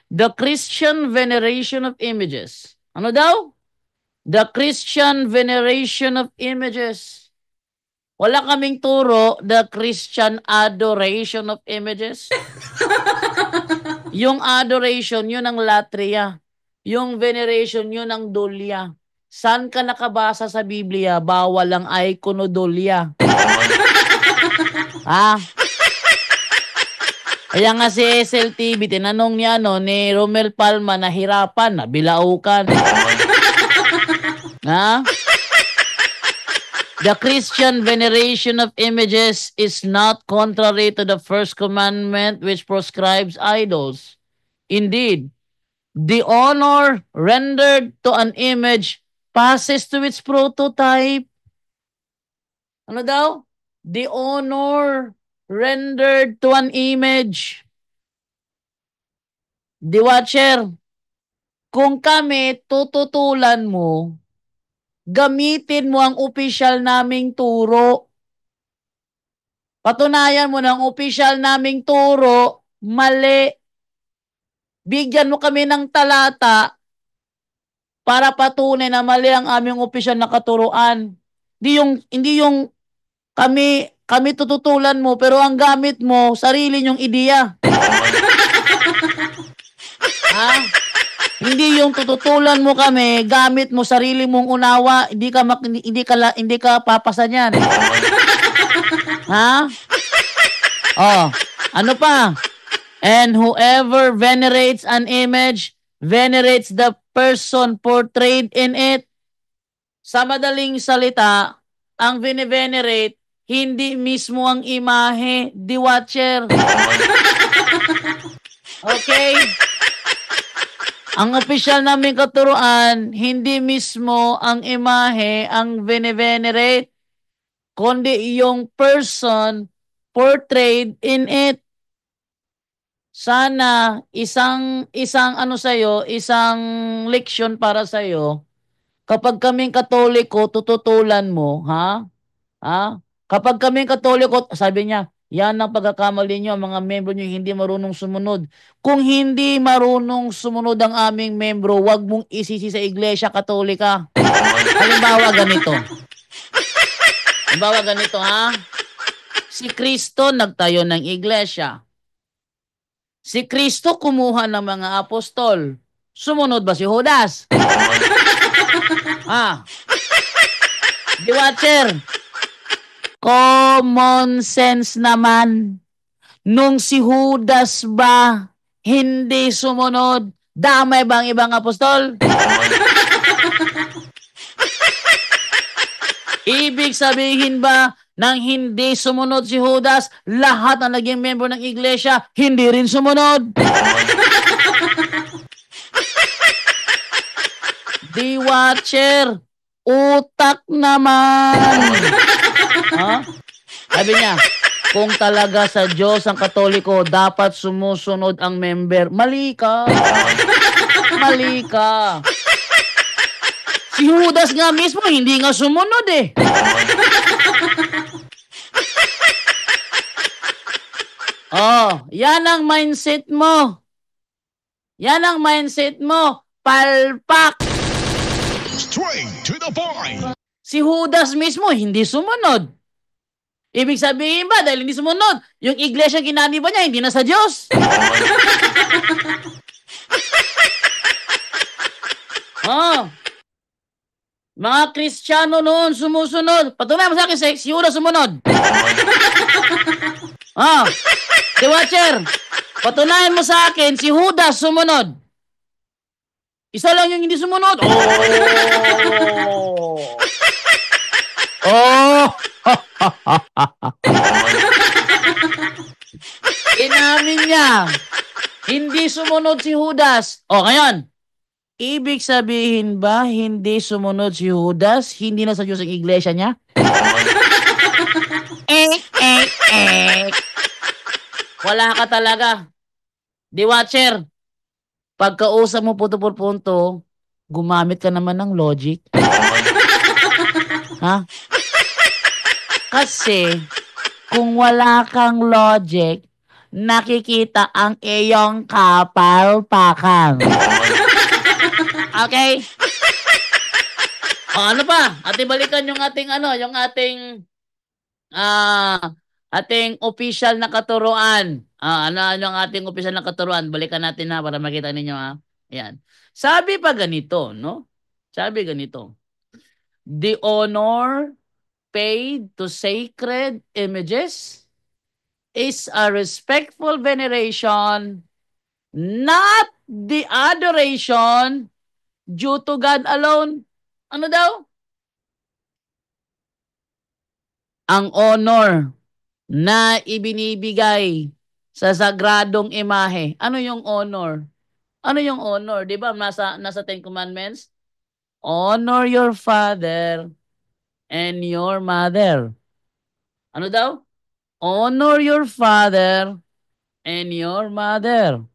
The Christian veneration of images. Ano daw? The Christian veneration of images. Wala kaming turo, the Christian adoration of images. Yung adoration, yun ang latria. Yung veneration, yun ang dulya. Saan ka nakabasa sa Biblia? Bawal ang iconodulya. Kaya nga si SLTV, tinanong niya ni Romel Palma, nahirapan, nabilaukan. The Christian veneration of images is not contrary to the first commandment which proscribes idols. Indeed, the honor rendered to an image passes to its prototype. Ano daw? The honor rendered to an image. The watcher, kung kami tututulan mo, gamitin mo ang opisyal naming turo. Patunayan mo ng opisyal naming turo, mali. Bigyan mo kami ng talata para patunay na mali ang aming opisyal na katuruan. Hindi yung kami tututulan mo pero ang gamit mo sarili nyong ideya. Ha? Hindi yung tututulan mo kami, gamit mo sarili mong unawa, hindi ka papasa niyan. Ha? Oh, ano pa? And whoever venerates an image venerates the person portrayed in it. Sa madaling salita, ang venerate hindi mismo ang imahe, the watcher. Okay? Ang opisyal naming katuruan, hindi mismo ang imahe ang venerate, kundi yung person portrayed in it. Sana isang ano sa'yo, isang leksyon para sa'yo, kapag kaming Katoliko, tututulan mo, ha? Ha? Kapag kaming Katoliko, sabi niya, yan ang pagkakamali niyo, mga membro niyo hindi marunong sumunod. Kung hindi marunong sumunod ang aming membro, wag mong isisi sa Iglesia Katolika. Halimbawa ganito. Halimbawa ganito, ha? Si Kristo nagtayo ng iglesia. Si Kristo kumuha ng mga apostol. Sumunod ba si Judas? The watcher, common sense naman. Nung si Judas ba hindi sumunod, damay bang ibang apostol? Ibig sabihin ba nang hindi sumunod si Judas, lahat na naging member ng iglesia, hindi rin sumunod? The watcher, utak naman. Ha? Sabi niya, kung talaga sa Diyos ang Katoliko, dapat sumusunod ang member. Mali ka. Mali ka. Si Judas nga mismo, hindi nga sumunod eh. Oh, yan ang mindset mo. Yan ang mindset mo. Palpak. Straight to the point. Si Judas mismo, hindi sumunod. Ibig sabihin ba, dahil hindi sumunod, yung iglesia ginani ba niya, hindi na sa Diyos? Oh. Mga Kristiyano noon sumusunod. Patunayan mo sa akin, si Judas sumunod. The watcher, patunayan mo sa akin, si Judas sumunod. Isa lang yung hindi sumunod. Inamin niya. Hindi sumunod si Judas. Ngayon, ibig sabihin ba hindi sumunod si Judas? Hindi na sa Diyos ang iglesia niya? Wala ka talaga. The watcher, pagkausap mo punto por punto, gumamit ka naman ng logic. Ha? Kasi, kung wala kang logic, nakikita ang iyong kapalpakan. Okay? Ano pa? Ating balikan yung ating ating official na katuruan. Ano yung ating official na katuruan? Balikan natin ha para makita ninyo ha. Ayan. Sabi pa ganito, no? Sabi ganito. The honor paid to sacred images is a respectful veneration, not the adoration due to God alone. Ano daw? Ang honor na ibinibigay sa sagradong imahe. Ano yung honor? Ano yung honor? Di ba nasa Ten Commandments? Honor your father and your mother. Ano daw? Honor your father and your mother.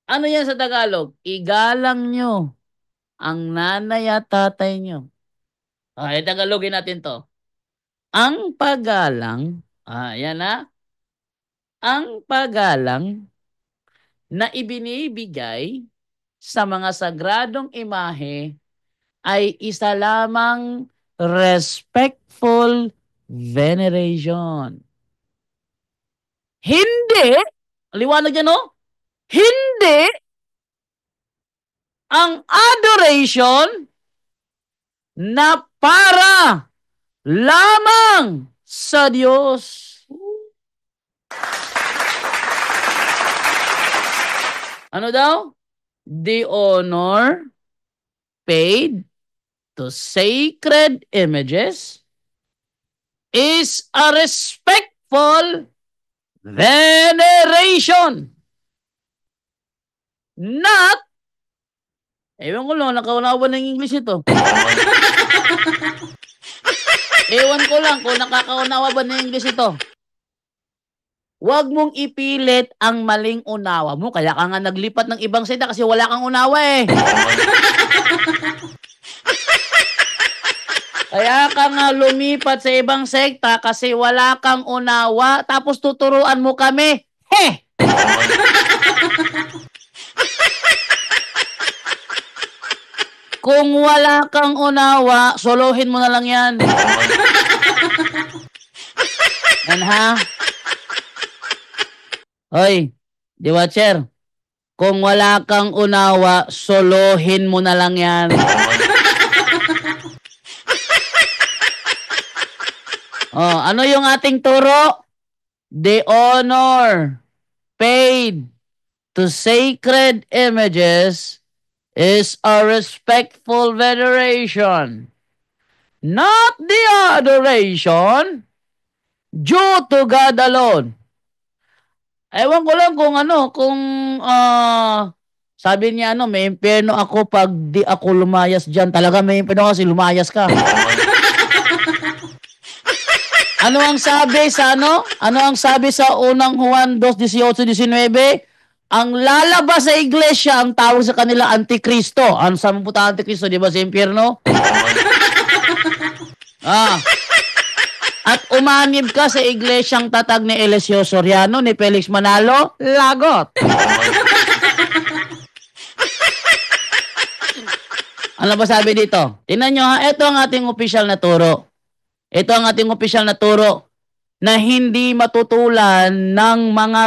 Ano yan sa Tagalog? Igalang nyo ang nanay at tatay nyo. Okay, Tagalogin natin to. Ang paggalang, yan na, ang paggalang na ibinibigay sa mga sagradong imahe ay isa lamang respectful veneration. Hindi, liwanag yan, no? Hindi ang adoration na para lamang sa Diyos. Ano daw? The honor paid to sacred images is a respectful veneration. Not, ewan ko lang, nakaunawan ng English ito. Ewan ko lang kung nakakaunawa ba ng English ito. Huwag mong ipilit ang maling unawa mo. Kaya ka nga naglipat ng ibang sekta kasi wala kang unawa eh. Kaya ka nga lumipat sa ibang sekta kasi wala kang unawa tapos tuturuan mo kami. Heh! Kung wala kang unawa, solohin mo na lang yan. Yan ha? Hoy, di watcher. Kung wala kang unawa, solohin mo na lang yan. Ano yung ating turo? The honor paid to sacred images is a respectful veneration, not the adoration due to God alone. Ewan ko lang kung sabi niya may impyerno ako pag di ako lumayas dyan. Talaga may impyerno kasi lumayas ka. Ano ang sabi sa Ano ang sabi sa unang Juan 2:18-19? Ang lalabas sa iglesia, ang tawag sa kanila Antikristo. Ano sa mga puta Antikristo? Di ba sa impyerno? At umanib ka sa iglesyang tatag ni Eliseo Soriano, ni Felix Manalo, lagot. Ano ba sabi dito? Tingnan nyo ha, ito ang ating opisyal na turo. Ito ang ating opisyal na turo na hindi matutulan ng mga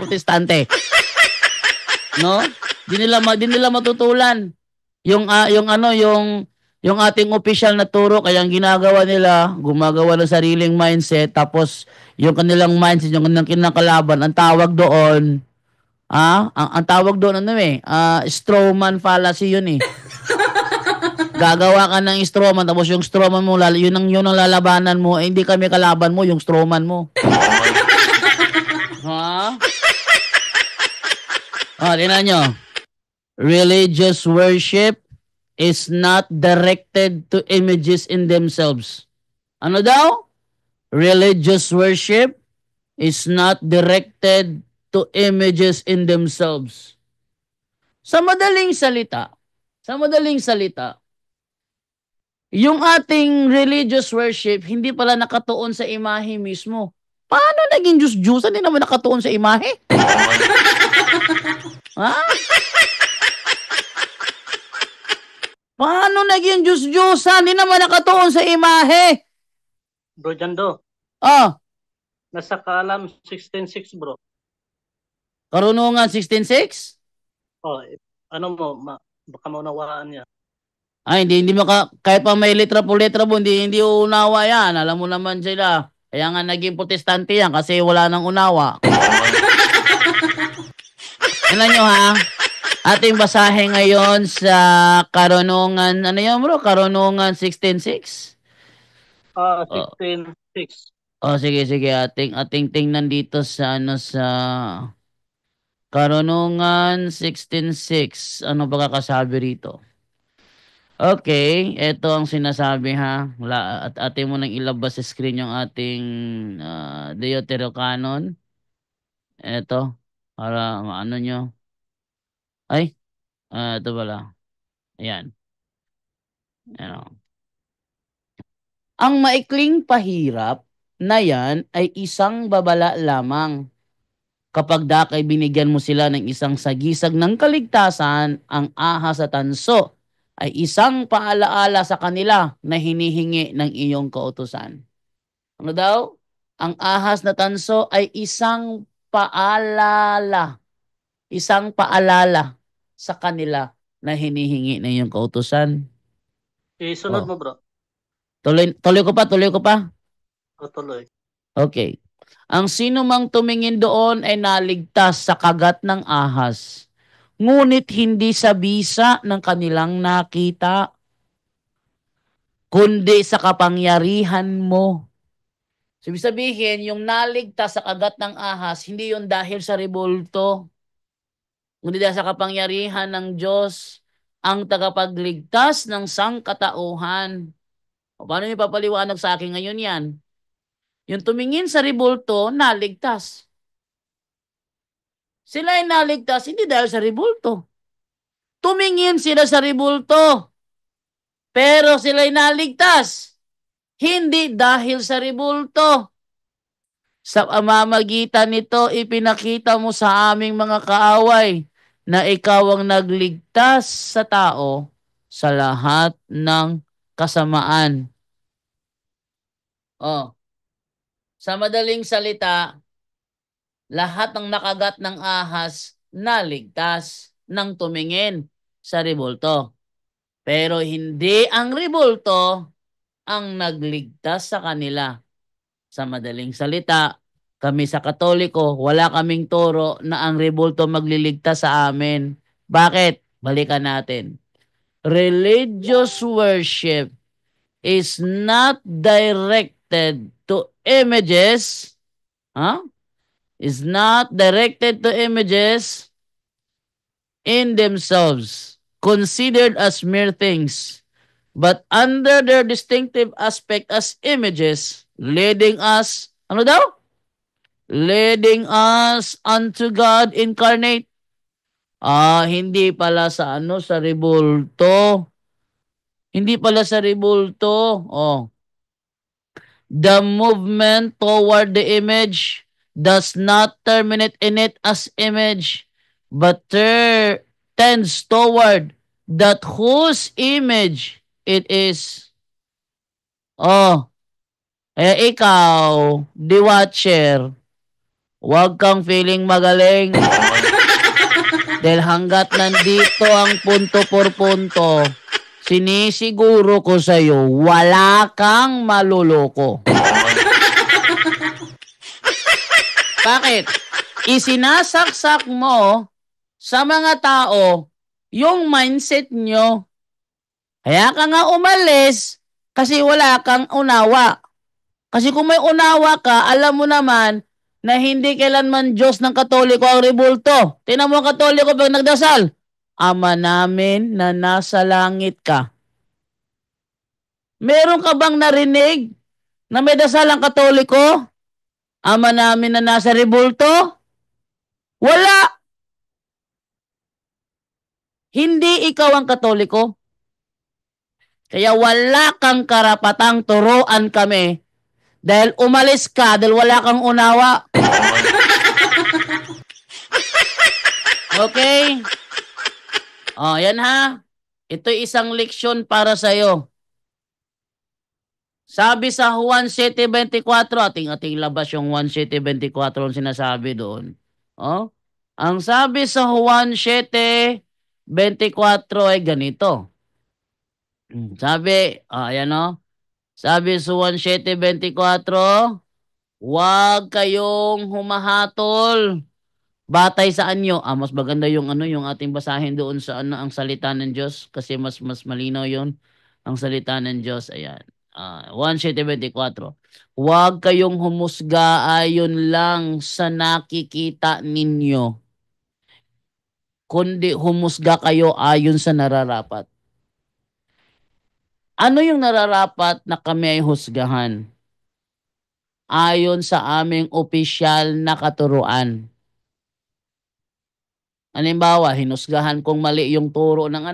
protestante. No? Di nila matutulan. Yung ating opisyal na turo, kaya ang ginagawa nila, gumagawa ng sariling mindset, tapos yung kanilang mindset, yung kanilang kinakalaban, ang tawag doon, ang tawag doon straw man fallacy yun eh. Gagawa ka ng straw man, tapos yung straw man mo, yun ang lalabanan mo, hindi kami kalaban mo, yung straw man mo. Tingnan nyo. Religious worship is not directed to images in themselves. Ano daw? Religious worship is not directed to images in themselves. Sa madaling salita, yung ating religious worship hindi pala nakatuon sa imahe mismo. Paano naging Diyos-Diyusan? Hindi naman nakatuon sa imahe. Paano naging Diyos-Diyosan? Hindi naman nakatuon sa imahe. Bro Jando. Nasa Kaalam 16:6 bro. Karunungan 16:6? Baka maunawaan niya. Hindi kahit pa may letra po, hindi unawa yan. Alam mo naman sila. Kaya nga naging protestante yan kasi wala nang unawa. Tingnan nyo ha. Ating basahin ngayon sa Karunungan, Karunungan 16:6? 16:6. Sige. Ating tingnan dito sa sa Karunungan 16:6. Ano ba kakasabi rito? Okay, eto ang sinasabi ha. At atin mo nang ilabas sa screen yung ating Deuterocanon. Eto, para maano nyo. Ay, ito pala. Ayan. Ayan. Ang maikling pahirap na yan ay isang babala lamang. Kapag dakay binigyan mo sila ng isang sagisag ng kaligtasan, ang ahas at tanso ay isang paalaala sa kanila na hinihingi ng iyong kautusan. Ano daw? Ang ahas na tanso ay isang paalala sa kanila na hinihingi ng iyong kautusan. Isunod Oh. mo, bro. Tuloy ko pa. Tuloy. Okay. Ang sino mang tumingin doon ay naligtas sa kagat ng ahas, ngunit hindi sa bisa ng kanilang nakita, kundi sa kapangyarihan mo. So, ibig sabihin, yung naligtas sa kagat ng ahas, hindi yun dahil sa rebulto, kundi dahil sa kapangyarihan ng Diyos, ang tagapagligtas ng sangkatauhan. O, paano niyo papaliwanag sa akin ngayon yan? Yung tumingin sa rebulto, naligtas. Sila ay naligtas, hindi dahil sa rebulto. Tumingin sila sa rebulto, pero sila ay naligtas, hindi dahil sa rebulto. Sa pamamagitan nito, ipinakita mo sa aming mga kaaway na ikaw ang nagligtas sa tao sa lahat ng kasamaan. Oh, sa madaling salita, lahat ng nakagat ng ahas naligtas nang tumingin sa rebulto. Pero hindi ang rebulto ang nagligtas sa kanila. Sa madaling salita, kami sa Katoliko, wala kaming turo na ang rebulto magliligtas sa amin. Bakit? Balikan natin. Religious worship is not directed to images, is not directed to images in themselves, considered as mere things, but under their distinctive aspect as images, leading us, ano daw? Leading us unto God incarnate. Hindi pala sa sa rebulto. Hindi pala sa rebulto. The movement toward the image does not terminate in it as image, but tends toward that whose image it is. Ikaw, the watcher, huwag kang feeling magaling. Dahil hanggat nandito ang punto por punto, sinisiguro ko sa'yo, wala kang maluloko. Bakit? Isinasaksak mo sa mga tao yung mindset nyo. Kaya ka nga umalis kasi wala kang unawa. Kasi kung may unawa ka, alam mo naman na hindi kailanman Diyos ng Katoliko ang rebulto. Tingnan mo ang Katoliko pag nagdasal. Ama namin na nasa langit ka. Meron ka bang narinig na may dasal ang Katoliko? Ama namin na nasa rebulto? Wala. Hindi ikaw ang Katoliko. Kaya wala kang karapatang turuan kami dahil umalis ka dahil wala kang unawa. Okay? Yan ha. Ito'y isang leksyon para sa'yo. Sabi sa Juan 7:24, ating labas yung Juan 7:24 ang sinasabi doon. Ang sabi sa Juan 7:24 ay ganito. Sabi, ayan Sabi sa Juan 7:24, huwag kayong humahatol batay sa anyo. Mas maganda yung yung ating basahin doon sa ang salita ng Diyos kasi mas malinaw yon ang salita ng Diyos. Ayan. Juan 7:24. Huwag kayong humusga ayon lang sa nakikita ninyo, kundi humusga kayo ayon sa nararapat. Ano yung nararapat na kami ay husgahan? Ayon sa aming opisyal na katuruan. Halimbawa, hinusgahan kong mali yung turo ng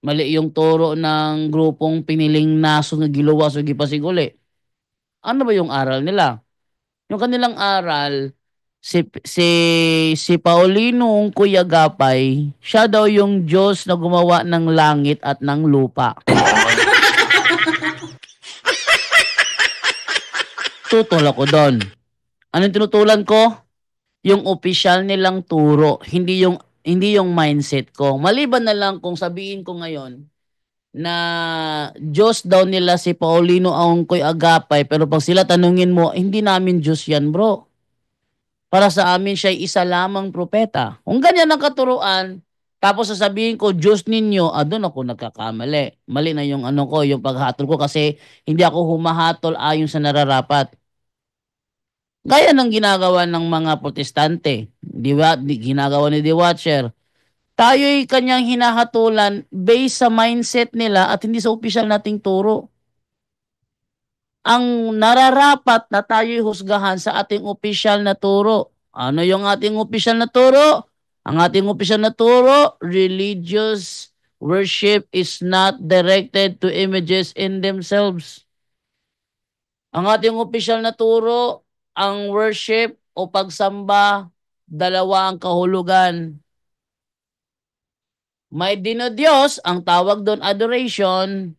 mali yung turo ng grupong piniling naso nga giluwas o gipasiguli. Ano ba yung aral nila? Yung kanilang aral, si Paulino Kuyagapay, siya daw yung Diyos na gumawa ng langit at ng lupa. Tutol ako doon. Anong tinutulan ko? Yung opisyal nilang turo, hindi yung mindset ko. Maliban na lang kung sabihin ko ngayon na Diyos daw nila si Paulino Aungkoy Agapay, pero pag sila tanungin mo, hindi namin Diyos yan, bro. Para sa amin siya ay isa lamang propeta. Kung ganyan ang katuruan, tapos sasabihin ko, Diyos ninyo, doon ako nagkakamali. Mali na yung yung paghatol ko kasi hindi ako humahatol ayon sa nararapat. Gaya ng ginagawa ng mga protestante, ginagawa ni The Watcher. Tayo'y kanyang hinahatulan based sa mindset nila at hindi sa opisyal nating turo. Ang nararapat na tayo'y husgahan sa ating opisyal na turo. Ano yung ating opisyal na turo? Ang ating opisyal na turo, religious worship is not directed to images in themselves. Ang ating opisyal na turo, ang worship o pagsamba, dalawa ang kahulugan. May dinodiyos, ang tawag doon adoration,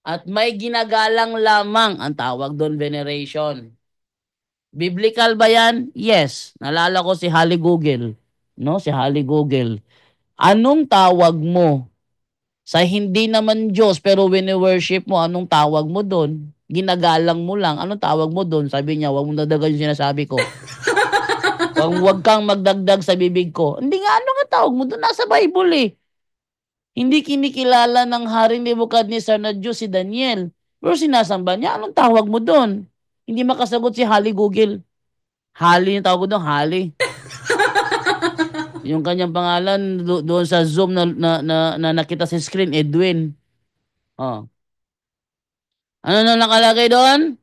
at may ginagalang lamang, ang tawag doon veneration. Biblical ba yan? Yes. Nalala ko si Holly Google. No, si Holly Google. Anong tawag mo sa hindi naman Diyos pero wini-worship mo, anong tawag mo doon? Ginagalang mo lang. Anong tawag mo doon? Sabi niya, wag mo dagdagan yung sinasabi ko. Wag kang magdagdag sa bibig ko. Hindi nga, ano nga tawag mo doon? Nasa Bible eh. Hindi kinikilala ng Haring Nebukadnezar na Diyos si Daniel. Pero sinasamba niya, anong tawag mo doon? Hindi makasagot si Holly Google. Holly yung tawag ko doon, Holly. Yung kanyang pangalan doon sa Zoom na nakita sa screen, Edwin. Oh. Ano na nakalagay doon?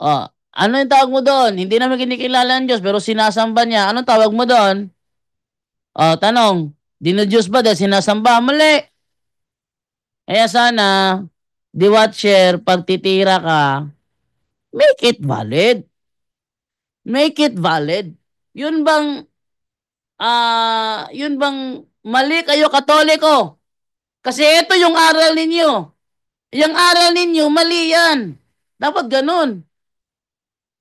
Oh. Ano yung tawag mo doon? Hindi naman kinikilala ng Diyos pero sinasamba niya. Anong tawag mo doon? Oh, tanong. Diyos ba dahil sinasamba? Mali. Kaya sana, The Watcher, pag titira ka, make it valid. Make it valid. Yun bang mali kayo Katoliko? Kasi ito yung aral ninyo. Yung aral ninyo, mali yan. Dapat ganun.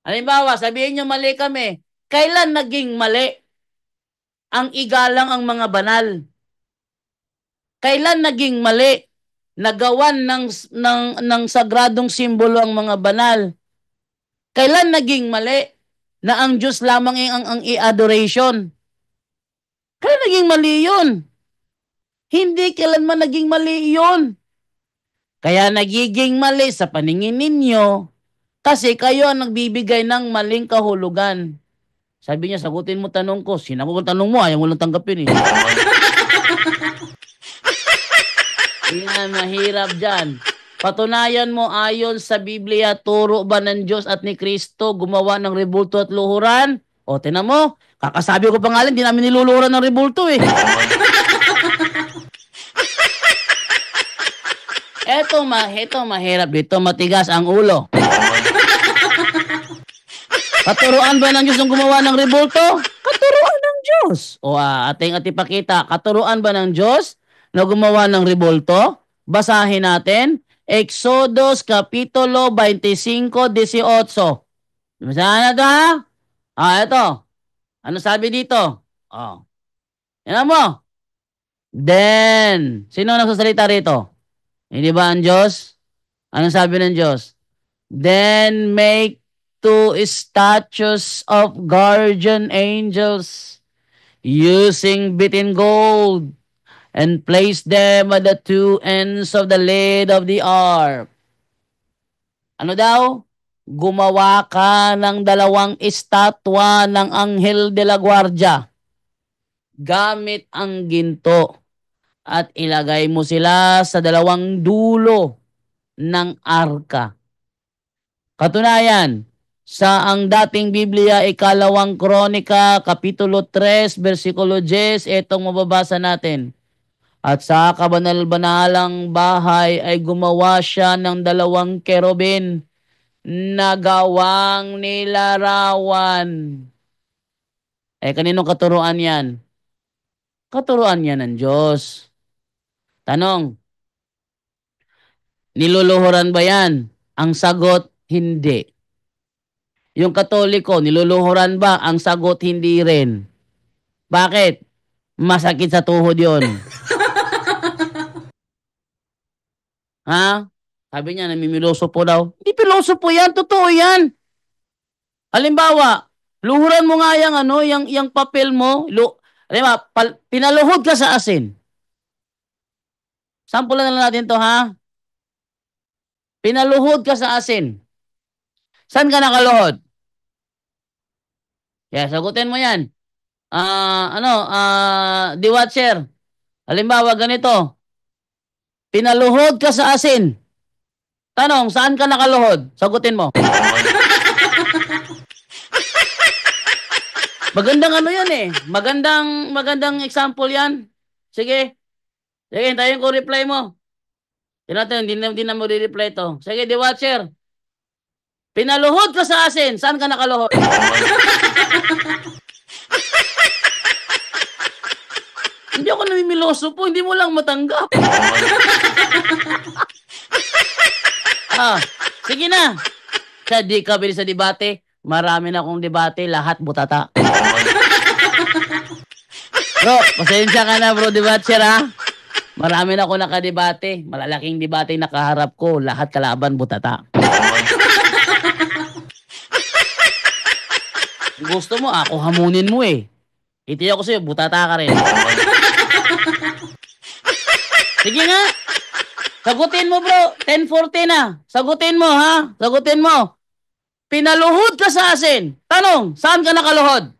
Halimbawa, sabihin nyo mali kami. Kailan naging mali ang igalang ang mga banal? Kailan naging mali nagawan ng sagradong simbolo ang mga banal? Kailan naging mali na ang Diyos lamang ang i-adoration? Kailan naging mali yun? Hindi kailanman naging mali yun. Kaya nagiging mali sa paningin ninyo kasi kayo ang nagbibigay ng maling kahulugan. Sabi niya, sagutin mo tanong ko. Sinagot ko tanong mo, ayaw mo lang tanggapin eh. Yan, mahirap dyan. Patunayan mo ayon sa Biblia, turo ba ng Diyos at ni Kristo gumawa ng rebulto at luhuran? O, tinan mo, kakasabi ko pangalan, di namin niluluhuran ng rebulto eh. Eto mahirap dito, matigas ang ulo. Katuruan ba ng Diyos ang gumawa ng rebulto? Katuruan ng Diyos. O ating pakita, katuruan ba ng Diyos na gumawa ng rebulto? Basahin natin. Exodus Kapitulo 25:18. Basahin na ito ha? Ito. Ano sabi dito? Yan mo. Then, sino nagsasalita rito? Hindi ba ang Diyos? Anong sabi ng Diyos? Then make 2 statues of guardian angels using beaten gold and place them at the 2 ends of the lid of the ark. Ano daw? Gumawa ka ng 2 estatwa ng Anghel de la Guardia gamit ang ginto at ilagay mo sila sa dalawang dulo ng arka. Katunayan, sa ang dating Biblia, Ikalawang Kronika, Kapitulo 3, versikulo 10, itong mababasa natin. At sa kabanal-banalang bahay ay gumawa siya ng dalawang kerubin na gawang nilarawan. Kaninong katuruan yan? Katuruan yan ng Diyos. Tanong, niluluhuran ba yan? Ang sagot, hindi. Yung Katoliko, niluluhuran ba? Ang sagot, hindi rin. Bakit? Masakit sa tuhod yon. Ha? Sabi niya, namimiloso po daw. Hindi piloso po yan, totoo yan. Halimbawa, luhuran mo nga yung papel mo. Halimbawa, pinaluhod ka sa asin. Sampulan na lang natin to, ha? Pinaluhod ka sa asin. Saan ka nakaluhod? Kaya sagutin mo yan. The Watcher. Halimbawa, ganito. Pinaluhod ka sa asin. Tanong, saan ka nakaluhod? Sagutin mo. Magandang yan eh. Magandang example yan. Sige. Sige, hintayin ko reply mo. Tinatin, hindi na mo re-reply to. Sige, The Watcher. Pinaluhod ka sa asin. Saan ka nakaluhod? Hindi ako namimiloso po. Hindi mo lang matanggap. Sige na. Sa di ka bilis sa debate. Marami na akong debate. Lahat butata. Bro, pasensya ka na bro, The Watcher ha. Marami na ako nakadebate. Malalaking debate nakaharap ko. Lahat kalaban butata. Gusto mo, ako hamunin mo eh. Iti ako sa'yo, butata ka rin. Sige nga. Sagutin mo bro. 10:40 na. Sagutin mo ha. Sagutin mo. Pinaluhod ka sa asin. Tanong, saan ka nakaluhod?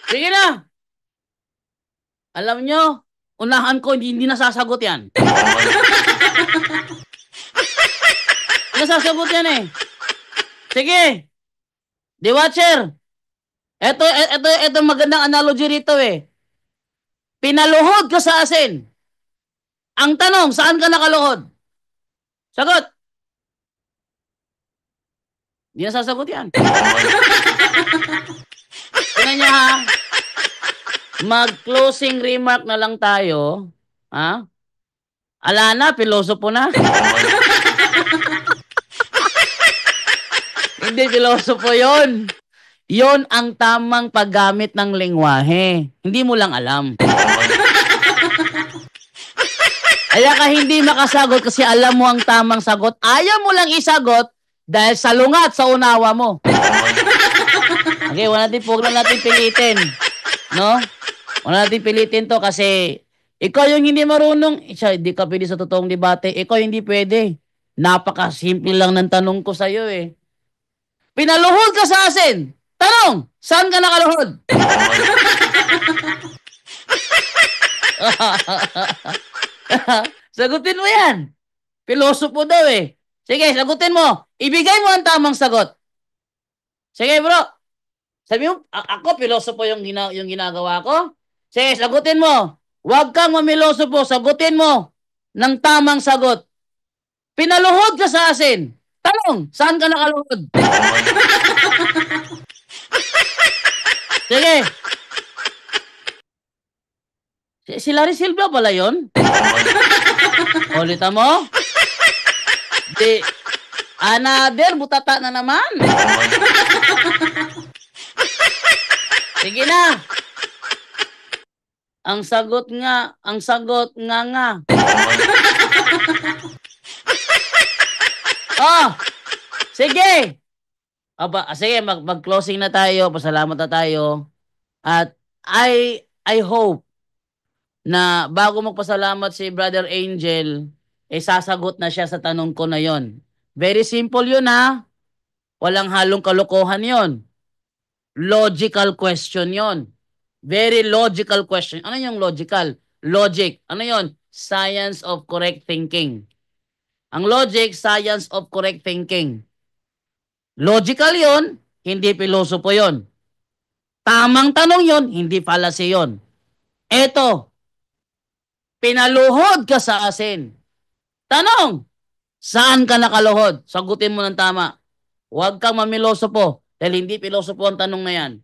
Sige na. Alam nyo, unahan ko, hindi nasasagot yan. Nasasagot yan eh. Sige. The Watcher. Ito magandang analogy rito eh. Pinaluhod ka sa asin. Ang tanong, saan ka nakaluhod? Sagot. Hindi nasasagot yan. Tingnan niya ha. Mag-closing remark na lang tayo. Ha? Ala na, pilosopo na. Hindi pilosopo yon. Yon ang tamang paggamit ng lengwahe. Hindi mo lang alam. Kaya ka hindi makasagot kasi alam mo ang tamang sagot. Ayaw mo lang isagot dahil salungat sa unawa mo. Okay, huwag natin pilitin. No? Huwag natin pilitin to kasi ikaw yung hindi marunong. Hindi ka pwede sa totoong debate. Ikaw hindi pwede. Napakasimple lang ng tanong ko sa'yo eh. Pinaluhod ka sa asin. Tanong, saan ka nakaluhod? Sagutin mo yan. Pilosopo daw eh. Sige, sagutin mo. Ibigay mo ang tamang sagot. Sige bro. Sabi mo, ako pilosopo yung ginagawa ko? Sige, sagutin mo. Huwag kang mamilosopo. Sagutin mo ng tamang sagot. Pinaluhod ka sa asin. Tanong, saan ka nakaluhod? Sige. Si Larry Silva pala yun? Ulitan mo? Another, butata na naman. Sige na. Ang sagot nga. Oh, sige. Sige, mag-closing na tayo. Pasalamat na tayo. At I hope na bago magpasalamat si Brother Angel, sasagot na siya sa tanong ko na yon. Very simple yun ha. Walang halong kalokohan yon. Logical question yon. Very logical question. Ano yung logical? Logic. Ano yon? Science of correct thinking. Ang logic, science of correct thinking. Logical yon, hindi pilosopo yon. Tamang tanong yon, hindi fallacy yon. Eto, pinaluhod ka sa asin. Tanong, saan ka nakaluhod? Sagutin mo ng tama. Huwag kang mamilosopo dahil hindi pilosopo ang tanong na yan.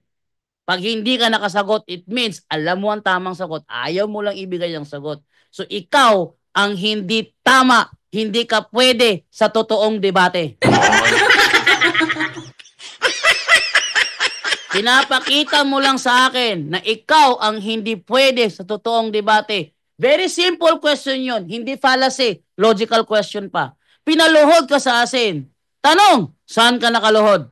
Pag hindi ka nakasagot, it means alam mo ang tamang sagot. Ayaw mo lang ibigay ang sagot. So ikaw ang hindi tama. Hindi ka pwede sa totoong debate. Pinapakita mo lang sa akin na ikaw ang hindi pwede sa totoong debate. Very simple question yun. Hindi fallacy. Logical question pa. Pinaluhod ka sa asin. Tanong, saan ka nakaluhod?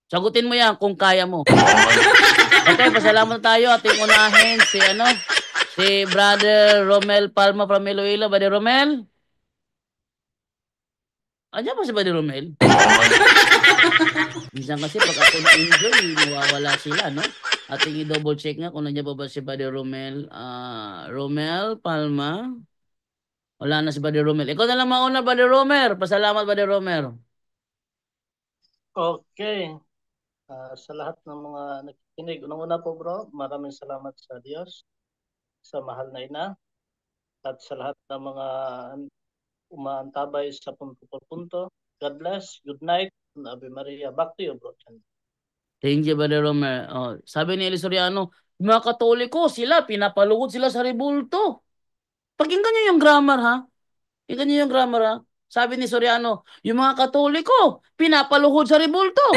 Sagutin mo yan kung kaya mo. Okay, pasalamat tayo. Ating unahin si Brother Romel Palma from Iloilo. Brother Romel? Andiyan ba si Brother Romel? Minsan kasi pag ako na-enjoy, nawawala sila, no? Ating i-double check nga kung nandiyan ba si Brother Romel. Romel Palma. Wala na si Brother Romel. Ikaw na lang mauna, Brother Romer. Pasalamat, Brother Romer. Okay. Sa lahat ng mga nakikinig, unang-una po bro, maraming salamat sa Diyos, sa mahal na ina, at sa lahat ng mga umaantabay sa punto por punto. God bless. Good night. Ave Maria. Back to you, bro. Thank you, Brother Romer. Sabi ni Eli Soriano, mga Katoliko, sila, pinapaluhod sila sa rebulto. Pakinggan nyo yung grammar, ha? Pakinggan nyo yung grammar, ha? Sabi ni Soriano, yung mga Katoliko, pinapaluhod sa rebulto.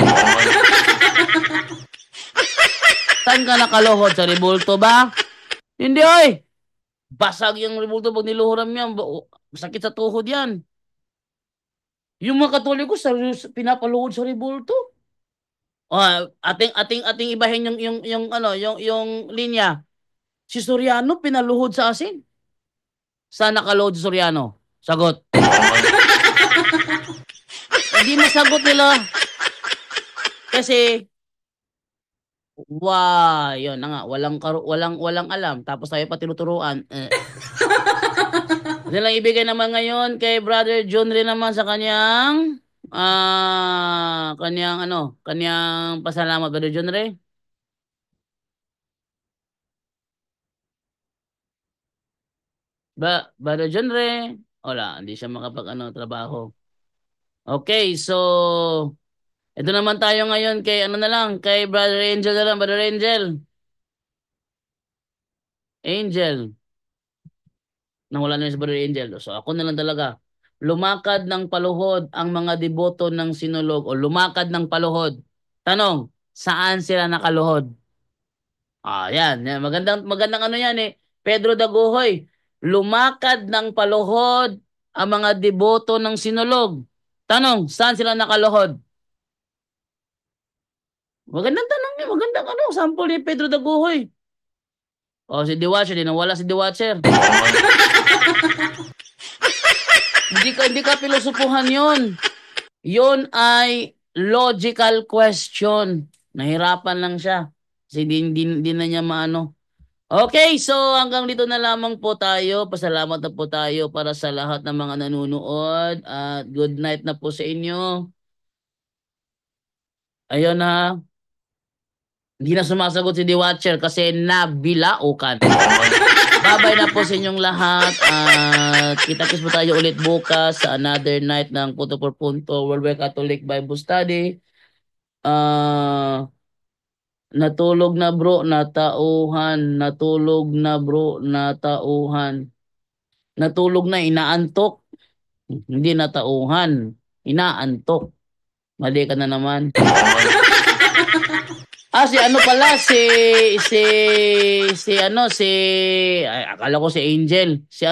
Saan ka nakaluhod? Sa rebulto ba? Hindi, oy. Basag yung rebulto pag niluhuran yan. Sakit sa tuhod yan. Yung mga Katoliko, pinapaluhod sa rebulto. Ating ibahin yung linya. Si Soriano pinaluhod sa asin. Saan nakaluhod si Soriano? Sagot. Hindi masagot nila. Kasi yun na nga, walang alam. Tapos tayo pa tinuturuan. Ito lang ibigay naman ngayon kay Brother John rin naman sa kanyang kanyang pasalamat, Brother John Ray. Brother John Ray, wala, hindi siya trabaho. Okay, so ito naman tayo ngayon kay kay Brother Angel na lang, Brother Angel. Angel. Nawala na si Brother Angel. So ako na lang talaga. Lumakad ng paluhod ang mga deboto ng sinulog o lumakad ng paluhod. Tanong, saan sila nakaluhod? Yan. Magandang yan eh. Pedro Daguhoy, lumakad ng paluhod ang mga deboto ng sinulog. Tanong, saan sila nakaluhod? Magandang tanong niya. Magandang sample ni Pedro Daguhoy. Si The Watcher, di nawala si The Watcher. Hindi ka pilosopuhan yon. Yon ay logical question. Nahirapan lang siya. Kasi di na niya maano. Okay, so hanggang dito na lamang po tayo. Pasalamat na po tayo para sa lahat ng mga nanonood. At good night na po sa inyo. Ayun na. Hindi na sumasagot si The Watcher kasi nabilaukan. Babay na po sa inyong lahat. Kita-kits po tayo ulit bukas sa another night ng Punto por Punto Worldwide Catholic Bible Study. Natulog na bro, natauhan. Natulog na bro, natauhan. Natulog na, inaantok. Hindi natauhan. Inaantok. Mali ka na naman. Si akala ko si Angel. Si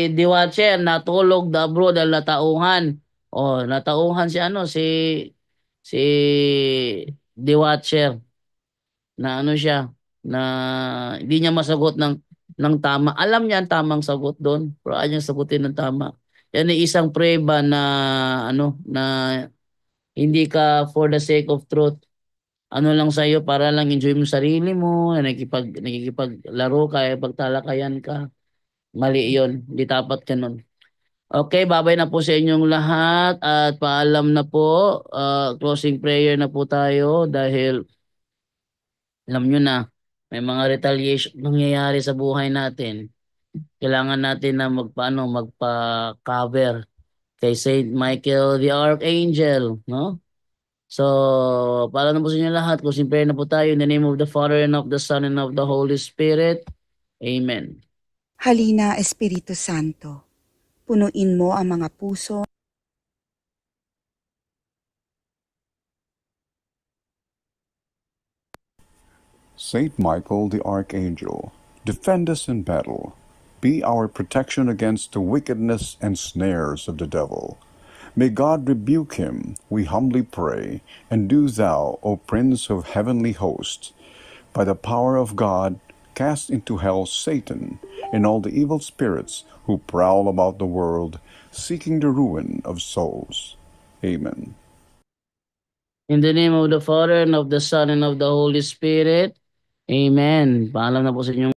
The Watcher, natulog na bro dahil natauhan. Natauhan si The Watcher. Na siya, na hindi niya masagot ng tama. Alam niya ang tamang sagot doon, pero ayaw niya sagutin ng tama. Yan ay isang prueba na na hindi ka for the sake of truth. ano lang sa iyo para lang enjoy mo sarili mo, nakikipaglaro ka, pagtalakayan ka. Mali 'yon. Hindi dapat ganun. Okay, babay na po sa inyong lahat at paalam na po. Closing prayer na po tayo dahil alam nyo na, may mga retaliation nangyayari sa buhay natin. Kailangan natin na magpa-cover kay Saint Michael the Archangel, no? So, para na po sa inyo lahat, closing prayer na po tayo in the name of the Father and of the Son and of the Holy Spirit. Amen. Halina, Espiritu Santo, punuin mo ang mga puso. Saint Michael the Archangel, defend us in battle. Be our protection against the wickedness and snares of the devil. May God rebuke him, we humbly pray, and do thou, O Prince of heavenly hosts, by the power of God, cast into hell Satan and all the evil spirits who prowl about the world, seeking the ruin of souls. Amen. In the name of the Father and of the Son and of the Holy Spirit. Amen. Paalam na po sa inyo.